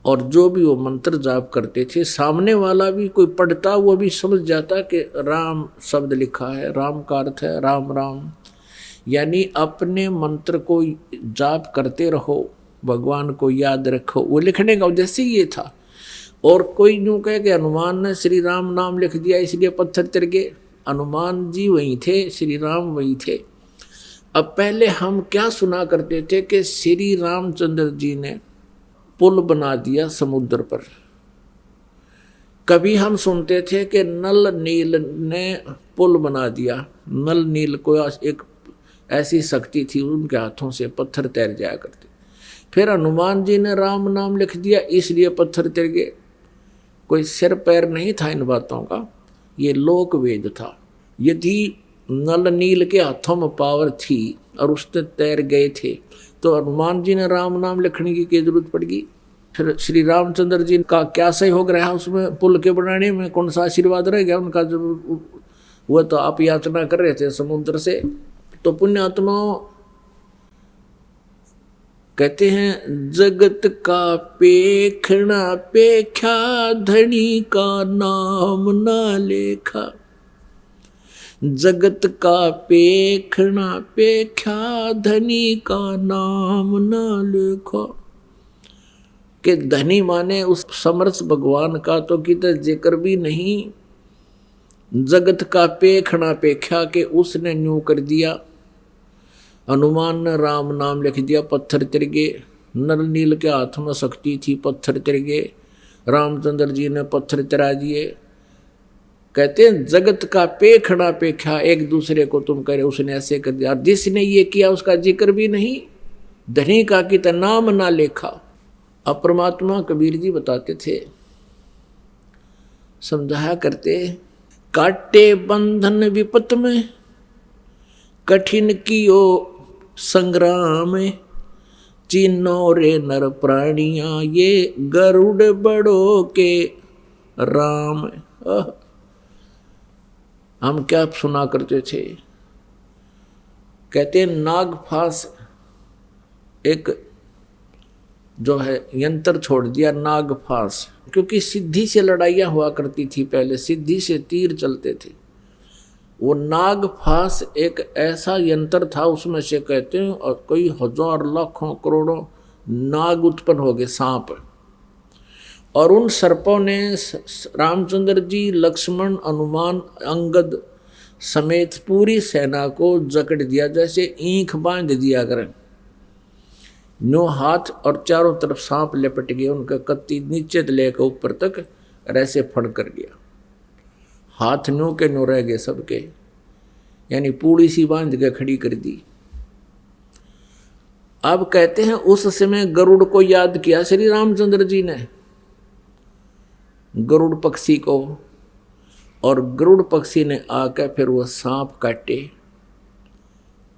और जो भी वो मंत्र जाप करते थे सामने वाला भी कोई पढ़ता वो भी समझ जाता कि राम शब्द लिखा है, राम का अर्थ है राम राम। यानी अपने मंत्र को जाप करते रहो, भगवान को याद रखो, वो लिखने का उद्देश्य ये था। और कोई यूँ कहे कि हनुमान ने श्री राम नाम लिख दिया इसलिए पत्थर तिर गए, हनुमान जी वहीं थे, श्री राम वहीं थे। अब पहले हम क्या सुना करते थे कि श्री रामचंद्र जी ने पुल बना दिया समुद्र पर। कभी हम सुनते थे कि नल नील ने पुल बना दिया। नल नील को एक ऐसी शक्ति थी, उनके हाथों से पत्थर तैर जाया करते। फिर हनुमान जी ने राम नाम लिख दिया इसलिए पत्थर तैर गए। कोई सिर पैर नहीं था इन बातों का, ये लोक वेद था। यदि नल नील के हाथों में पावर थी और उसने तैर गए थे तो हनुमान जी ने राम नाम लिखने की क्या जरूरत पड़गी। फिर श्री रामचंद्र जी का क्या सहयोग रहा उसमें, पुल के बनाने में कौन सा आशीर्वाद रह गया उनका, जब वो तो आप याचना कर रहे थे समुद्र से। तो पुण्यात्माओं कहते हैं जगत का पेखना पेख्या धनी का नाम ना लेखा। जगत का पेखना पेख्या धनी का नाम ना लेखा। कि धनी माने उस समर्थ भगवान का तो कितना जिक्र भी नहीं। जगत का पेखना पेख्या के उसने न्यू कर दिया। हनुमान ने राम नाम लिख दिया, पत्थर तिर गए। नल नील के हाथ में शक्ति थी, पत्थर तिर गए। रामचंद्र जी ने पत्थर तिरा दिए। कहते हैं जगत का पेखना पेख्या, एक दूसरे को तुम कह रहे उसने ऐसे कर दिया, और जिसने ये किया उसका जिक्र भी नहीं। धनी का कि तो नाम ना लेखा। अब परमात्मा कबीर जी बताते थे, समझाया करते, काटे बंधन विपत में कठिन कियो संग्राम, चिन्नो रे नर प्राणिया ये गरुड़ बड़ो के राम। हम क्या सुना करते थे, कहते नागफास एक जो है यंत्र छोड़ दिया नागफास, क्योंकि सिद्धि से लड़ाइयाँ हुआ करती थी पहले, सिद्धि से तीर चलते थे। वो नागफास एक ऐसा यंत्र था, उसमें से कहते हैं और कई हजार लाखों करोड़ों नाग उत्पन्न हो गए, सांप। और उन सर्पों ने रामचंद्र जी, लक्ष्मण, हनुमान, अंगद समेत पूरी सेना को जकड़ दिया, जैसे ईंख बांध दिया करें। नो हाथ और चारों तरफ सांप लिपट गए, उनका कत्ती नीचे लेकर ऊपर तक ऐसे फड़ कर गया। हाथ नो के नो रह गए सबके, यानी पूड़ी सी बांध के खड़ी कर दी। अब कहते हैं उस समय गरुड़ को याद किया श्री रामचंद्र जी ने, गरुड़ पक्षी को, और गरुड़ पक्षी ने आकर फिर वह सांप काटे,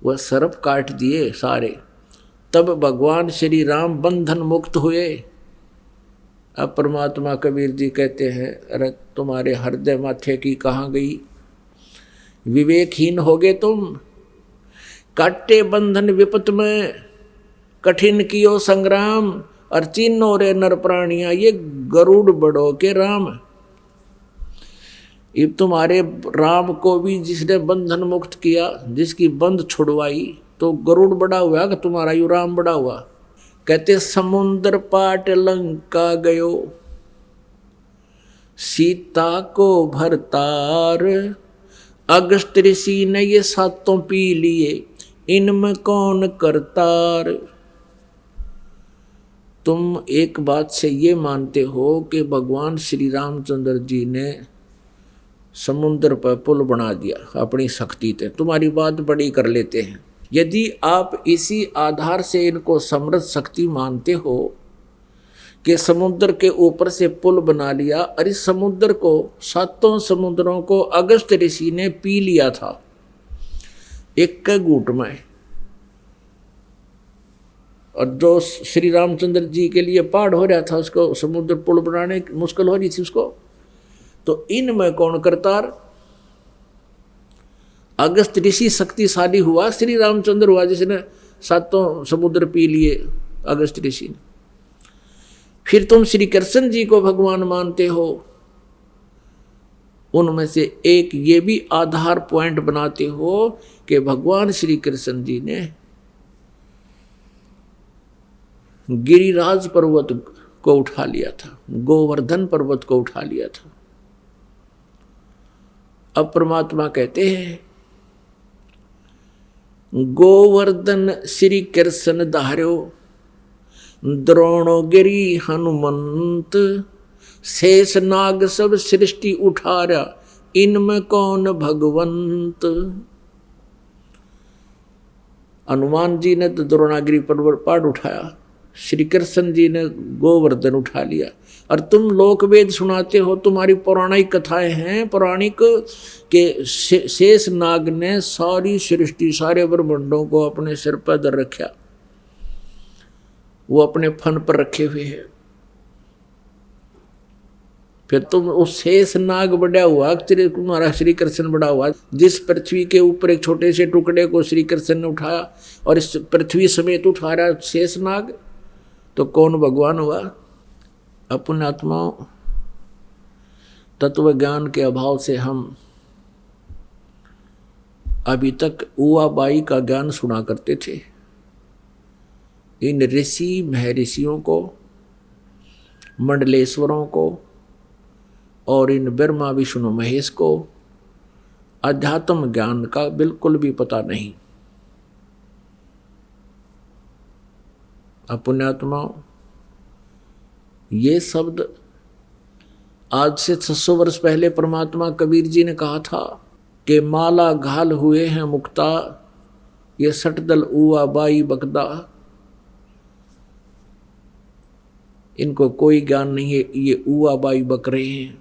वह सर्प काट दिए सारे। तब भगवान श्री राम बंधन मुक्त हुए। अब परमात्मा कबीर जी कहते हैं, अरे तुम्हारे हृदय माथे की कहाँ गई, विवेकहीन हो गए तुम। काटे बंधन विपत में कठिन कियो संग्राम, और चिन्हो रे नर प्राणिया ये गरुड़ बड़ो के राम। ये तुम्हारे राम को भी जिसने बंधन मुक्त किया, जिसकी बंध छुड़वाई, तो गरुड़ बड़ा हुआ कि तुम्हारा यू राम बड़ा हुआ। कहते समुद्र पाट लंका गयो, सीता को भरतार, अगस्त ऋषि ने ये सातों पी लिए, इनमें कौन करतार। तुम एक बात से ये मानते हो कि भगवान श्री रामचंद्र जी ने समुद्र पर पुल बना दिया अपनी शक्ति से, तुम्हारी बात बड़ी कर लेते हैं। यदि आप इसी आधार से इनको समृद्ध शक्ति मानते हो कि समुद्र के ऊपर से पुल बना लिया, और इस समुद्र को, सातों समुद्रों को अगस्त ऋषि ने पी लिया था एक के घूंट में, और जो श्री रामचंद्र जी के लिए पहाड़ हो रहा था उसको समुद्र पुल बनाने मुश्किल हो रही थी उसको, तो इनमें कौन करतार। अगस्त ऋषि शक्तिशाली हुआ, श्री रामचंद्र हुआ जिसने 7 समुद्र पी लिए, अगस्त ऋषि ने। फिर तुम श्री कृष्ण जी को भगवान मानते हो, उनमें से एक ये भी आधार पॉइंट बनाते हो कि भगवान श्री कृष्ण जी ने गिरिराज पर्वत को उठा लिया था, गोवर्धन पर्वत को उठा लिया था। अब परमात्मा कहते हैं गोवर्धन श्री कृष्ण धार्यो, द्रोणोगिरी हनुमंत, शेष नाग सब सृष्टि उठारा, इनमें कौन भगवंत। हनुमान जी ने तो द्रोणागिरी पर्वत पहाड़ उठाया, श्री कृष्ण जी ने गोवर्धन उठा लिया। और तुम लोक वेद सुनाते हो, तुम्हारी पौराणिक कथाएं हैं, पौराणिक के शेष नाग ने सारी सृष्टि, सारे ब्रह्मांडों को अपने सिर पर धर रखा, वो अपने फन पर रखे हुए हैं। फिर तुम उस शेष नाग बड़ा हुआ, तुम्हारा श्री कृष्ण बड़ा हुआ, जिस पृथ्वी के ऊपर एक छोटे से टुकड़े को श्री कृष्ण ने उठाया और इस पृथ्वी समेत उठा रहा शेष नाग, तो कौन भगवान हुआ। अपने आत्माओं, तत्व ज्ञान के अभाव से हम अभी तक उआ बाई का ज्ञान सुना करते थे। इन ऋषि महर्षियों को, मंडलेश्वरों को और इन ब्रह्मा विष्णु महेश को अध्यात्म ज्ञान का बिल्कुल भी पता नहीं। पुण्यात्माओं, ये शब्द आज से 600 वर्ष पहले परमात्मा कबीर जी ने कहा था कि माला घाल हुए हैं मुक्ता, ये सटदल उआ बाई बकदा। इनको कोई ज्ञान नहीं है, ये उआ बाई बक रहे हैं,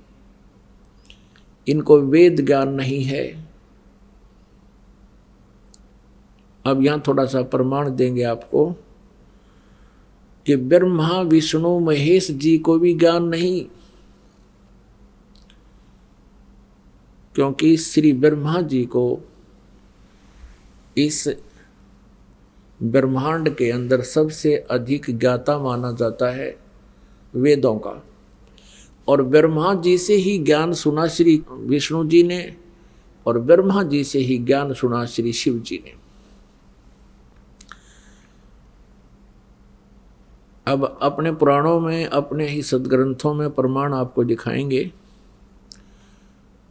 इनको वेद ज्ञान नहीं है। अब यहां थोड़ा सा प्रमाण देंगे आपको कि ब्रह्मा विष्णु महेश जी को भी ज्ञान नहीं, क्योंकि श्री ब्रह्मा जी को इस ब्रह्मांड के अंदर सबसे अधिक ज्ञाता माना जाता है वेदों का। और ब्रह्मा जी से ही ज्ञान सुना श्री विष्णु जी ने, और ब्रह्मा जी से ही ज्ञान सुना श्री शिव जी ने। अब अपने पुराणों में, अपने ही सदग्रंथों में प्रमाण आपको दिखाएंगे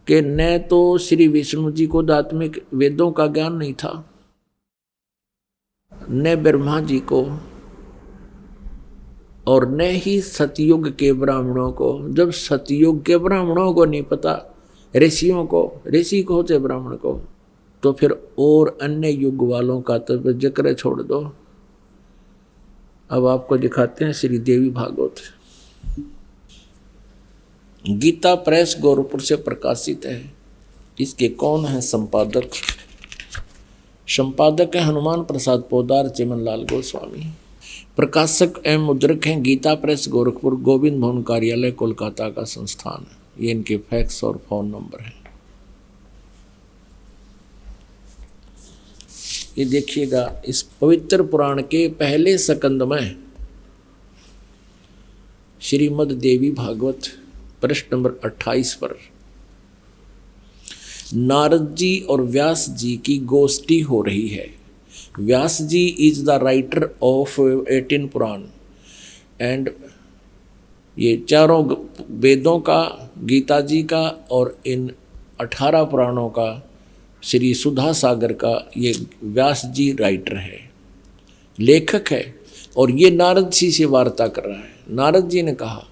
कि न तो श्री विष्णु जी को आत्मिक वेदों का ज्ञान नहीं था, न ब्रह्मा जी को, और न ही सतयुग के ब्राह्मणों को। जब सतयुग के ब्राह्मणों को नहीं पता, ऋषियों को, ऋषि को होते ब्राह्मण को, तो फिर और अन्य युग वालों का तो जिक्र छोड़ दो। अब आपको दिखाते हैं श्री देवी भागवत। गीता प्रेस गोरखपुर से प्रकाशित है। इसके कौन है संपादक? संपादक है हनुमान प्रसाद पोदार, चिमनलाल गोस्वामी। प्रकाशक एवं मुद्रक हैं गीता प्रेस गोरखपुर, गोविंद भवन कार्यालय, कोलकाता का संस्थान है। ये इनके फैक्स और फोन नंबर है। ये देखिएगा, इस पवित्र पुराण के पहले स्कंद में श्रीमद् देवी भागवत पृष्ठ नंबर 28 पर नारद जी और व्यास जी की गोष्ठी हो रही है। Vyas ji is the writer of 18 Purana and ये चारों वेदों का, गीता जी का और इन 18 पुराणों का, श्री सुधा सागर का ये व्यास जी राइटर है, लेखक है। और ये नारद जी से वार्ता कर रहा है। नारद जी ने कहा,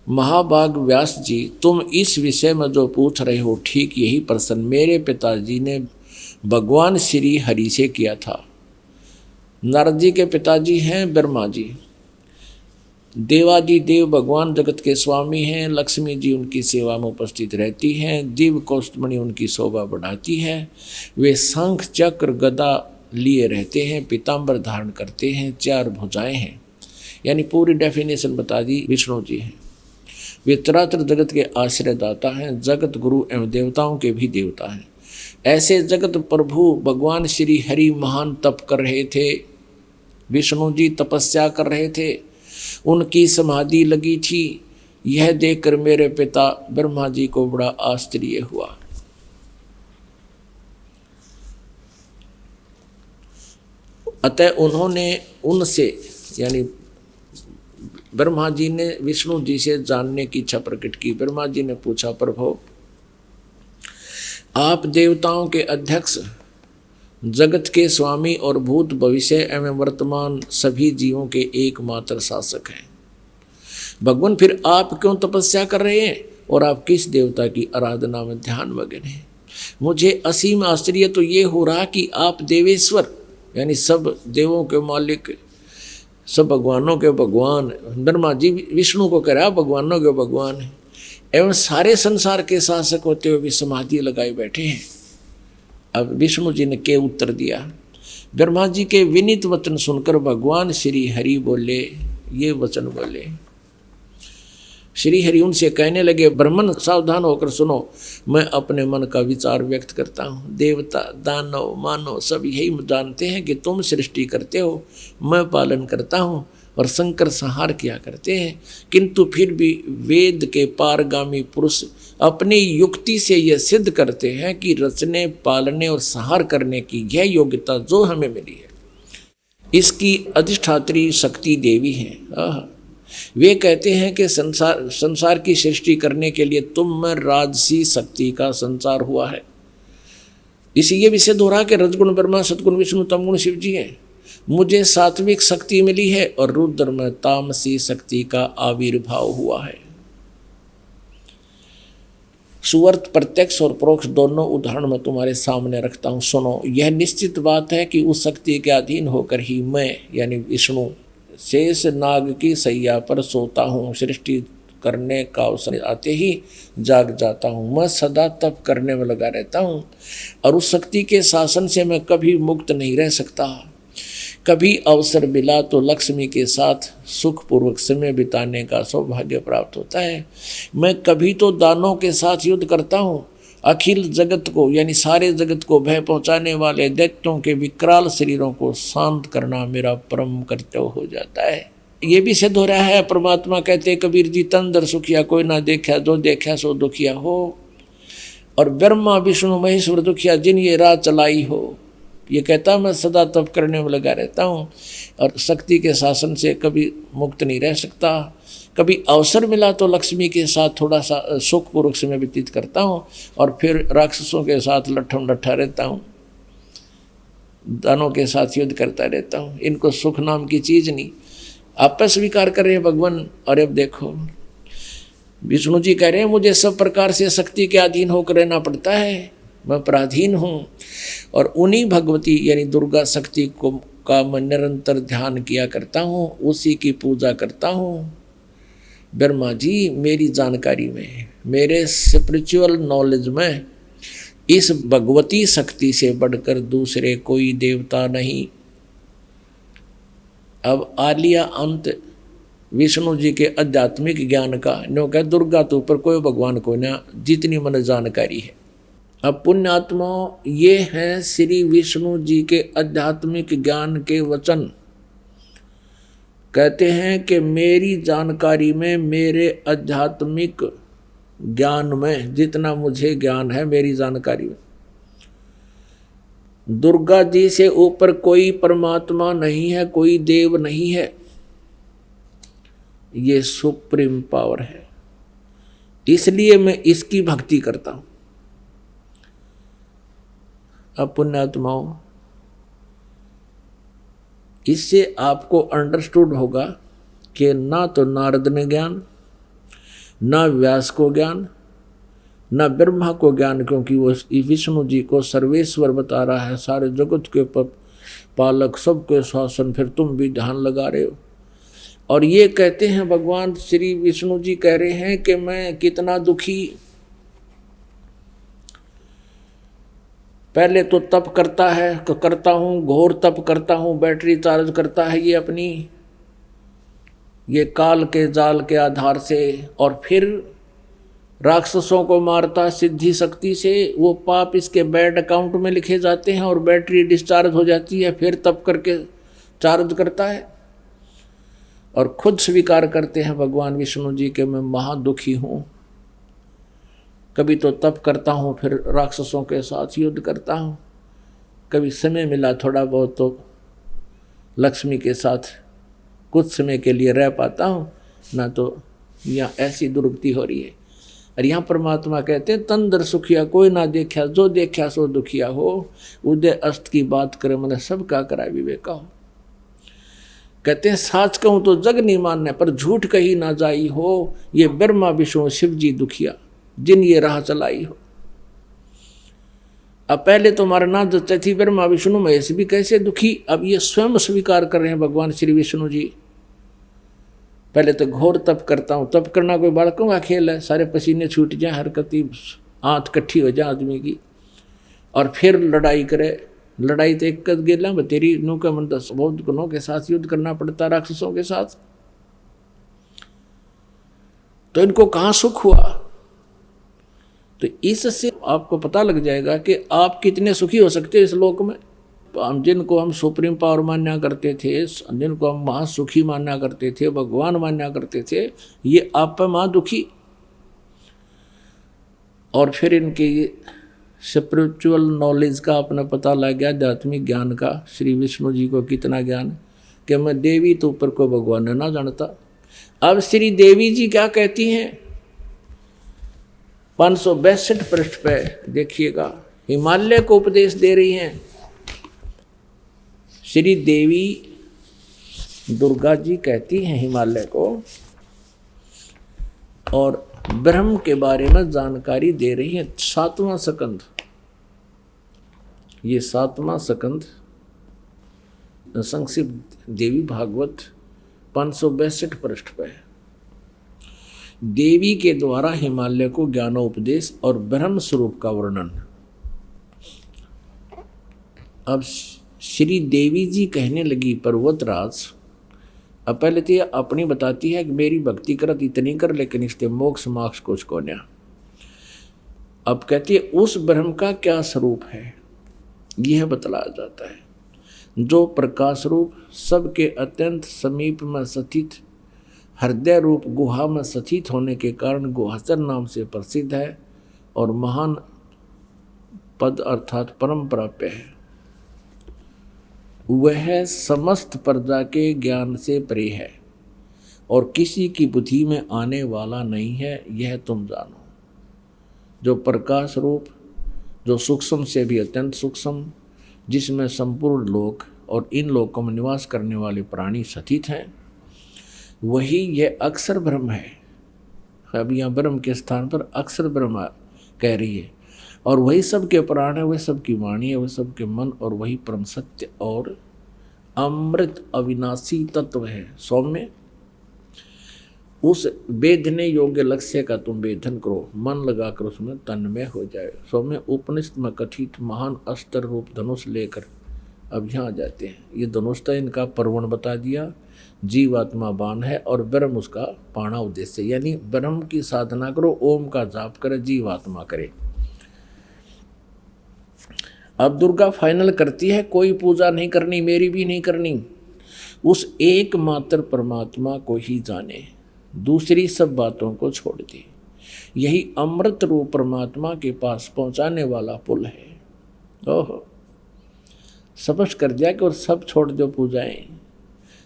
महाभाग व्यास जी, तुम इस विषय में जो पूछ रहे हो ठीक यही प्रश्न मेरे पिताजी ने भगवान श्री हरि से किया था। नारद जी के पिताजी हैं ब्रह्मा जी। देवादि देव भगवान जगत के स्वामी हैं। लक्ष्मी जी उनकी सेवा में उपस्थित रहती हैं। दिव्य कौस्तुभमणि उनकी शोभा बढ़ाती है। वे शंख चक्र गदा लिए रहते हैं, पीताम्बर धारण करते हैं, 4 भुजाएं हैं। यानी पूरी डेफिनेशन बता दी, विष्णु जी हैं। वे चराचर जगत के आश्रयदाता हैं, जगत गुरु एवं देवताओं के भी देवता हैं। ऐसे जगत प्रभु भगवान श्री हरि महान तप कर रहे थे, विष्णु जी तपस्या कर रहे थे, उनकी समाधि लगी थी। यह देखकर मेरे पिता ब्रह्मा जी को बड़ा आश्चर्य हुआ। अतः उन्होंने उनसे यानी ब्रह्मा जी ने विष्णु जी से जानने की इच्छा प्रकट की। ब्रह्मा जी ने पूछा, प्रभु आप देवताओं के अध्यक्ष, जगत के स्वामी और भूत भविष्य एवं वर्तमान सभी जीवों के एकमात्र शासक हैं। भगवान फिर आप क्यों तपस्या कर रहे हैं और आप किस देवता की आराधना में ध्यान मग्न हैं? मुझे असीम आश्चर्य तो ये हो रहा कि आप देवेश्वर यानी सब देवों के मालिक, सब भगवानों के भगवान, ब्रह्मा जी विष्णु को कह रहा भगवानों के भगवान है, एवं सारे संसार के शासक होते हुए भी समाधि लगाए बैठे हैं। अब विष्णु जी ने क्या उत्तर दिया? ब्रह्मा जी के विनीत वचन सुनकर भगवान श्री हरि बोले, ये वचन बोले। श्री हरि उनसे कहने लगे, ब्राह्मण सावधान होकर सुनो, मैं अपने मन का विचार व्यक्त करता हूँ। देवता, दानव, मानव सब यही जानते हैं कि तुम सृष्टि करते हो, मैं पालन करता हूँ और संकर संहार किया करते हैं। किंतु फिर भी वेद के पारगामी पुरुष अपनी युक्ति से यह सिद्ध करते हैं कि रचने, पालने और संहार करने की यह योग्यता जो हमें मिली है, इसकी अधिष्ठात्री शक्ति देवी है। वे कहते हैं कि संसार की सृष्टि करने के लिए तुम में राजसी शक्ति का संचार हुआ है। इसी ये भी सिद्ध हो रहा कि रजगुण ब्रह्मा, सतगुण विष्णु, तमगुण शिव जी हैं। मुझे सात्विक शक्ति मिली है और रुद्र में तामसी शक्ति का आविर्भाव हुआ है। सुवर्त प्रत्यक्ष और परोक्ष दोनों उदाहरण मैं तुम्हारे सामने रखता हूँ, सुनो। यह निश्चित बात है कि उस शक्ति के अधीन होकर ही मैं यानी विष्णु शेष नाग की सैया पर सोता हूँ। सृष्टि करने का अवसर आते ही जाग जाता हूँ। मैं सदा तप करने में लगा रहता हूँ और उस शक्ति के शासन से मैं कभी मुक्त नहीं रह सकता। कभी अवसर मिला तो लक्ष्मी के साथ सुखपूर्वक समय बिताने का सौभाग्य प्राप्त होता है। मैं कभी तो दानों के साथ युद्ध करता हूँ। अखिल जगत को यानी सारे जगत को भय पहुँचाने वाले दैत्यों के विकराल शरीरों को शांत करना मेरा परम कर्तव्य हो जाता है। ये भी सिद्ध हो रहा है। परमात्मा कहते कबीर जी, तन दर सुखिया कोई ना देखा, जो देखा सो दुखिया हो। और ब्रह्मा विष्णु महेश्वर दुखिया जिन ये राह चलाई हो। ये कहता मैं सदा तप करने में लगा रहता हूँ और शक्ति के शासन से कभी मुक्त नहीं रह सकता। कभी अवसर मिला तो लक्ष्मी के साथ थोड़ा सा सुखपूर्वक समय व्यतीत करता हूँ और फिर राक्षसों के साथ लट्ठम लट्ठा रहता हूँ, दानों के साथ युद्ध करता रहता हूँ। इनको सुख नाम की चीज़ नहीं। आप पर स्वीकार कर रहे हैं भगवान। और अब देखो विष्णु जी कह रहे हैं मुझे सब प्रकार से शक्ति के अधीन होकर रहना पड़ता है, मैं पराधीन हूँ। और उन्हीं भगवती यानी दुर्गा शक्ति को का मैं निरंतर ध्यान किया करता हूँ, उसी की पूजा करता हूँ। ब्रह्मा जी मेरी जानकारी में, मेरे स्पिरिचुअल नॉलेज में इस भगवती शक्ति से बढ़कर दूसरे कोई देवता नहीं। अब आ लिया अंत विष्णु जी के आध्यात्मिक ज्ञान का। नो कह दुर्गा तो ऊपर कोई भगवान को ना, जितनी मन जानकारी है। अब पुण्यात्मा ये हैं श्री विष्णु जी के आध्यात्मिक ज्ञान के वचन। कहते हैं कि मेरी जानकारी में, मेरे आध्यात्मिक ज्ञान में, जितना मुझे ज्ञान है मेरी जानकारी में, दुर्गा जी से ऊपर कोई परमात्मा नहीं है, कोई देव नहीं है। ये सुप्रीम पावर है, इसलिए मैं इसकी भक्ति करता हूं। अब पुण्यात्माओं इससे आपको अंडरस्टूड होगा कि ना तो नारद ने ज्ञान, ना व्यास को ज्ञान, ना ब्रह्मा को ज्ञान, क्योंकि वो विष्णु जी को सर्वेश्वर बता रहा है, सारे जगत के पालक, सबके शासन। फिर तुम भी ध्यान लगा रहे हो और ये कहते हैं भगवान श्री विष्णु जी कह रहे हैं कि मैं कितना दुखी। पहले तो तप करता हूँ, घोर तप करता हूँ, बैटरी चार्ज करता है ये अपनी, ये काल के जाल के आधार से। और फिर राक्षसों को मारता सिद्धि शक्ति से, वो पाप इसके बैड अकाउंट में लिखे जाते हैं और बैटरी डिस्चार्ज हो जाती है, फिर तप करके चार्ज करता है और खुद स्वीकार करते हैं भगवान विष्णु जी के मैं महादुखी हूँ, कभी तो तप करता हूँ फिर राक्षसों के साथ युद्ध करता हूँ, कभी समय मिला थोड़ा बहुत तो लक्ष्मी के साथ कुछ समय के लिए रह पाता हूँ, ना तो यहाँ ऐसी दुर्गति हो रही है। और यहाँ परमात्मा कहते हैं तन दर सुखिया कोई ना देखा, जो देखा सो दुखिया हो, उदय अस्त की बात करे मैंने सब का करा विवेका हो। कहते हैं साच कहूँ तो जग नहीं मानने, पर झूठ कही ना जाई हो, ये ब्रह्मा विष्णु शिव जी दुखिया जिन ये राह चलाई हो। अब पहले तो हमारा नाम जो थी ब्रह्मा विष्णु महेश भी कैसे दुखी, अब ये स्वयं स्वीकार कर रहे हैं भगवान श्री विष्णु जी। पहले तो घोर तप करता हूँ, तप करना कोई बालकों का खेल है, सारे पसीने छूट जाए, हरकती आंत इकट्ठी हो जाए आदमी की, और फिर लड़ाई करे। लड़ाई तो एक गेला तेरी नू का मन दस बहुत गुणों के साथ युद्ध करना पड़ता राक्षसों के साथ, तो इनको कहाँ सुख हुआ। तो इससे आपको पता लग जाएगा कि आप कितने सुखी हो सकते हैं इस लोक में। हम जिनको हम सुप्रीम पावर मान्या करते थे, जिनको हम महासुखी मान्या करते थे, भगवान मान्या करते थे, ये आप पर महा दुखी। और फिर इनके स्पिरिचुअल नॉलेज का अपना पता लग गया, आध्यात्मिक ज्ञान का। श्री विष्णु जी को कितना ज्ञान कि मैं देवी तो ऊपर को भगवान ने ना जानता। अब श्री देवी जी क्या कहती हैं 562 पृष्ठ पे देखिएगा, हिमालय को उपदेश दे रही हैं श्री देवी दुर्गा जी। कहती हैं हिमालय को और ब्रह्म के बारे में जानकारी दे रही है। 7वां स्कंद, ये 7वां स्कंद संक्षिप्त देवी भागवत 562 पृष्ठ पे है। देवी के द्वारा हिमालय को ज्ञानोपदेश और ब्रह्म स्वरूप का वर्णन। अब श्री देवी जी कहने लगी पर्वतराज, अब पहले तो यह अपनी बताती है कि मेरी भक्ति करत इतनी कर, लेकिन इसके मोक्ष मोक्ष कुछ को न्या। अब कहती है उस ब्रह्म का क्या स्वरूप है, यह बतलाया जाता है, जो प्रकाश रूप सबके अत्यंत समीप में स्थित हृदय रूप गुहा में स्थित होने के कारण गुहाचर नाम से प्रसिद्ध है और महान पद अर्थात परम प्राप्य है। वह समस्त प्रजा के ज्ञान से परे है और किसी की बुद्धि में आने वाला नहीं है, यह तुम जानो। जो प्रकाश रूप, जो सूक्ष्म से भी अत्यंत सूक्ष्म, जिसमें संपूर्ण लोक और इन लोकों में निवास करने वाले प्राणी स्थित हैं, वही यह अक्षर ब्रह्म है। अब यहाँ ब्रह्म के स्थान पर अक्षर ब्रह्म कह रही है, और वही सबके प्राण है, वही सबकी वाणी है, वही सबके मन, और वही परम सत्य और अमृत अविनाशी तत्व है। सौम्य उस वेदने योग्य लक्ष्य का तुम वेदन करो, मन लगाकर उसमें तन्मय हो जाए। सौम्य उपनिषद में कथित महान अस्त्र रूप धनुष लेकर अब यहाँ आ जाते हैं। ये धनुष था, इनका पर्वण बता दिया, जीवात्मा बाण है और ब्रह्म उसका पाणा उद्देश्य, यानी ब्रह्म की साधना करो, ओम का जाप करे, जीवात्मा करे। अब दुर्गा फाइनल करती है कोई पूजा नहीं करनी, मेरी भी नहीं करनी, उस एकमात्र परमात्मा को ही जाने, दूसरी सब बातों को छोड़ दे। यही अमृत रूप परमात्मा के पास पहुंचाने वाला पुल है। ओहो, समझ कर दिया कि और सब छोड़ दो पूजाएं,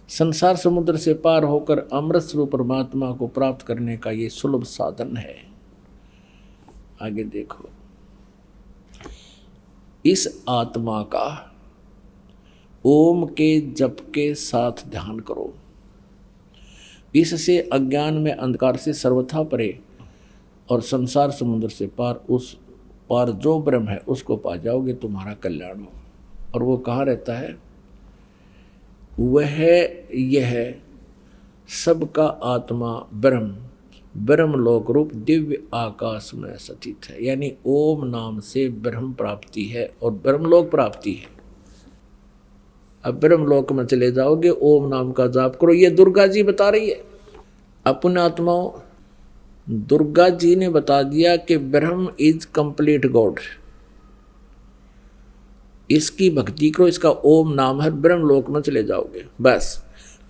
संसार समुद्र से पार होकर अमृत स्वरूप परमात्मा को प्राप्त करने का ये सुलभ साधन है। आगे देखो, इस आत्मा का ओम के जप के साथ ध्यान करो, इससे अज्ञान में अंधकार से सर्वथा परे और संसार समुद्र से पार उस पार जो ब्रह्म है उसको पा जाओगे, तुम्हारा कल्याण हो। और वो कहाँ रहता है? वह यह सबका आत्मा ब्रह्म ब्रह्मलोक रूप दिव्य आकाश में स्थित है, यानी ओम नाम से ब्रह्म प्राप्ति है और ब्रह्मलोक प्राप्ति है। अब ब्रह्मलोक में चले जाओगे, ओम नाम का जाप करो। ये दुर्गा जी बता रही है। अपने आत्माओं, दुर्गा जी ने बता दिया कि ब्रह्म इज कंप्लीट गॉड, इसकी भक्ति करो, इसका ओम नाम है, ब्रह्मलोक में चले जाओगे। बस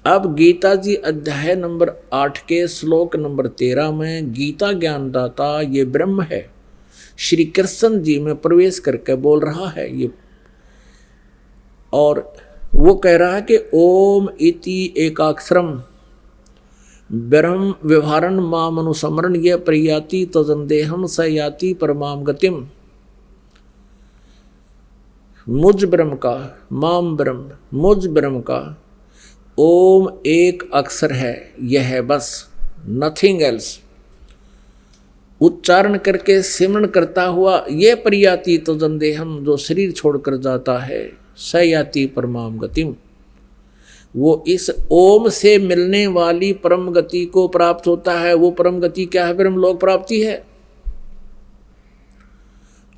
अब गीता जी अध्याय नंबर 8 के श्लोक नंबर 13 में गीता ज्ञानदाता ये ब्रह्म है, श्री कृष्ण जी में प्रवेश करके बोल रहा है ये, और वो कह रहा है कि ओम इति एकाक्षरम ब्रह्म व्यवहारन माम अनुसमरण ये प्रयाति तजंदेहम स याति परमाम गतिम। मुझ ब्रह्म का, माम ब्रह्म, मुझ ब्रह्म का ओम एक अक्षर है, यह है बस, नथिंग एल्स। उच्चारण करके सिमरण करता हुआ ये प्रयाति तजंदेहम, जो शरीर छोड़कर जाता है, स याति परमाम गतिम, वो इस ओम से मिलने वाली परम गति को प्राप्त होता है। वो परम गति क्या है? ब्रह्मलोक प्राप्ति है।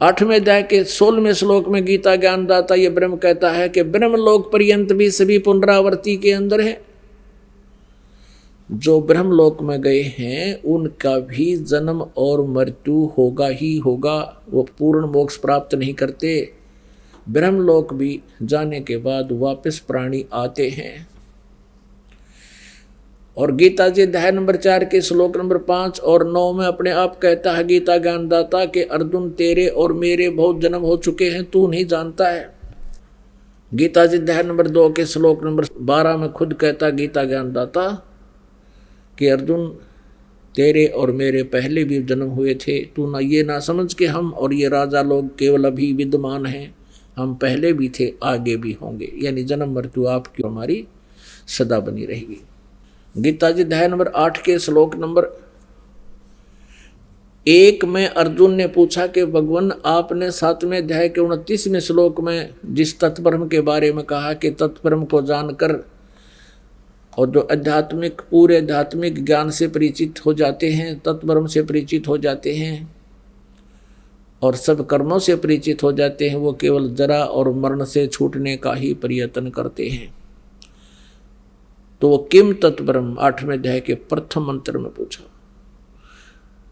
8वें अध्याय के 16वें श्लोक में गीता ज्ञानदाता ये ब्रह्म कहता है कि ब्रह्मलोक पर्यंत भी सभी पुनरावृत्ति के अंदर है। जो ब्रह्मलोक में गए हैं उनका भी जन्म और मृत्यु होगा ही होगा, वो पूर्ण मोक्ष प्राप्त नहीं करते। ब्रह्मलोक भी जाने के बाद वापस प्राणी आते हैं। और गीता जी अध्याय नंबर 4 के श्लोक नंबर 5 और 9 में अपने आप कहता है गीता ज्ञानदाता के अर्जुन तेरे और मेरे बहुत जन्म हो चुके हैं, तू नहीं जानता है। गीता जी अध्याय नंबर 2 के श्लोक नंबर 12 में खुद कहता गीता ज्ञानदाता कि अर्जुन तेरे और मेरे पहले भी जन्म हुए थे, तू ना ये ना समझ के हम और ये राजा लोग केवल अभी विद्यमान हैं, हम पहले भी थे आगे भी होंगे। यानी जन्म मृत्यु आपकी हमारी सदा बनी रहेगी। गीता जी अध्याय नंबर 8 के श्लोक नंबर 1 में अर्जुन ने पूछा कि भगवान आपने 7वें अध्याय के 29वें श्लोक में जिस तत्ब्रह्म के बारे में कहा कि तत्ब्रह्म को जानकर और जो आध्यात्मिक पूरे आध्यात्मिक ज्ञान से परिचित हो जाते हैं, तत्ब्रह्म से परिचित हो जाते हैं और सब कर्मों से परिचित हो जाते हैं, वो केवल जरा और मरण से छूटने का ही प्रयत्न करते हैं। तो वो किम तत्ब्रह्म 8वें अध्याय के प्रथम मंत्र में पूछा।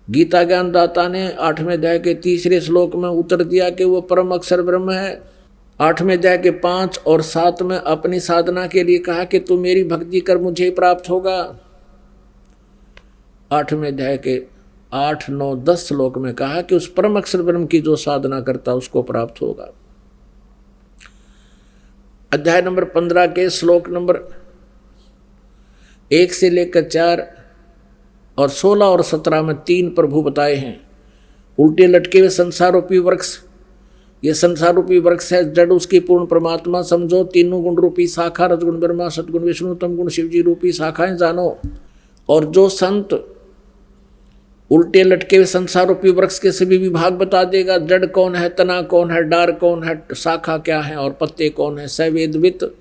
गीता ज्ञानदाता ने 8वें अध्याय के 3रे श्लोक में उत्तर दिया कि वो परम अक्षर ब्रह्म है। 8वें अध्याय के 5 और 7 में अपनी साधना के लिए कहा कि तू मेरी भक्ति कर, मुझे प्राप्त होगा। 8वें अध्याय के 8, 9, 10 श्लोक में कहा कि उस परम अक्षर ब्रह्म की जो साधना करता उसको प्राप्त होगा। अध्याय नंबर 15 के श्लोक नंबर 1 से लेकर 4 और 16 और 17 में 3 प्रभु बताए हैं। उल्टे लटके हुए संसार रूपी वृक्ष, ये संसार रूपी वृक्ष है, जड़ उसकी पूर्ण परमात्मा समझो। तीनों गुण रूपी शाखा, रजगुण ब्रह्मा, सतगुण विष्णु, तम गुण शिवजी रूपी शाखाएं जानो। और जो संत उल्टे लटके हुए संसार रूपी वृक्ष के सभी विभाग बता देगा, जड़ कौन है, तना कौन है, डार कौन है, शाखा क्या है और पत्ते कौन है, सवेदवित,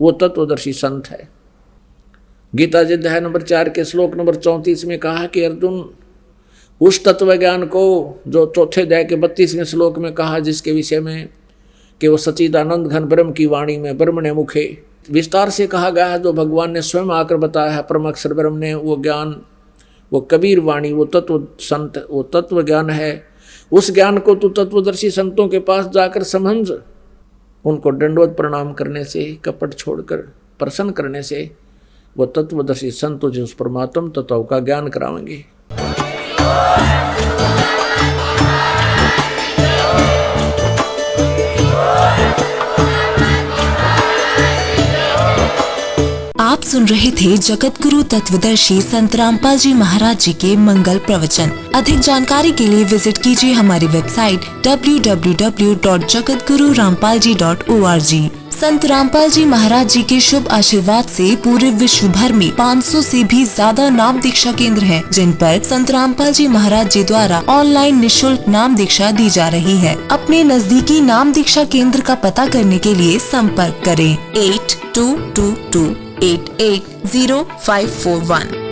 वो तत्वदर्शी संत है। गीता जी अध्याय नंबर 4 के श्लोक नंबर 34 में कहा कि अर्जुन उस तत्व ज्ञान को जो 4थे अध्याय के 32वें श्लोक में कहा, जिसके विषय में कि वो सच्चिदानंद घन ब्रह्म की वाणी में ब्रह्मणे मुखे विस्तार से कहा गया है, जो भगवान ने स्वयं आकर बताया है। परम अक्षर ब्रह्म ने वो ज्ञान, वो कबीर वाणी, वो तत्व संत, वो तत्व ज्ञान है। उस ज्ञान को तू तत्वदर्शी संतों के पास जाकर समझ, उनको दंडवत प्रणाम करने से, कपट छोड़कर प्रसन्न करने से वो तत्वदर्शी संत तुझे उस परमात्म तत्व का ज्ञान करावेंगे। आप सुन रहे थे जगत गुरु तत्वदर्शी संत रामपाल जी महाराज जी के मंगल प्रवचन। अधिक जानकारी के लिए विजिट कीजिए हमारी वेबसाइट www.jagatgururampalji.org। संत रामपाल जी महाराज जी के शुभ आशीर्वाद से पूरे विश्व भर में 500 से भी ज्यादा नाम दीक्षा केंद्र हैं, जिन पर संत रामपाल जी महाराज जी द्वारा ऑनलाइन निःशुल्क नाम दीक्षा दी जा रही है। अपने नजदीकी नाम दीक्षा केंद्र का पता करने के लिए संपर्क करें 8222880541।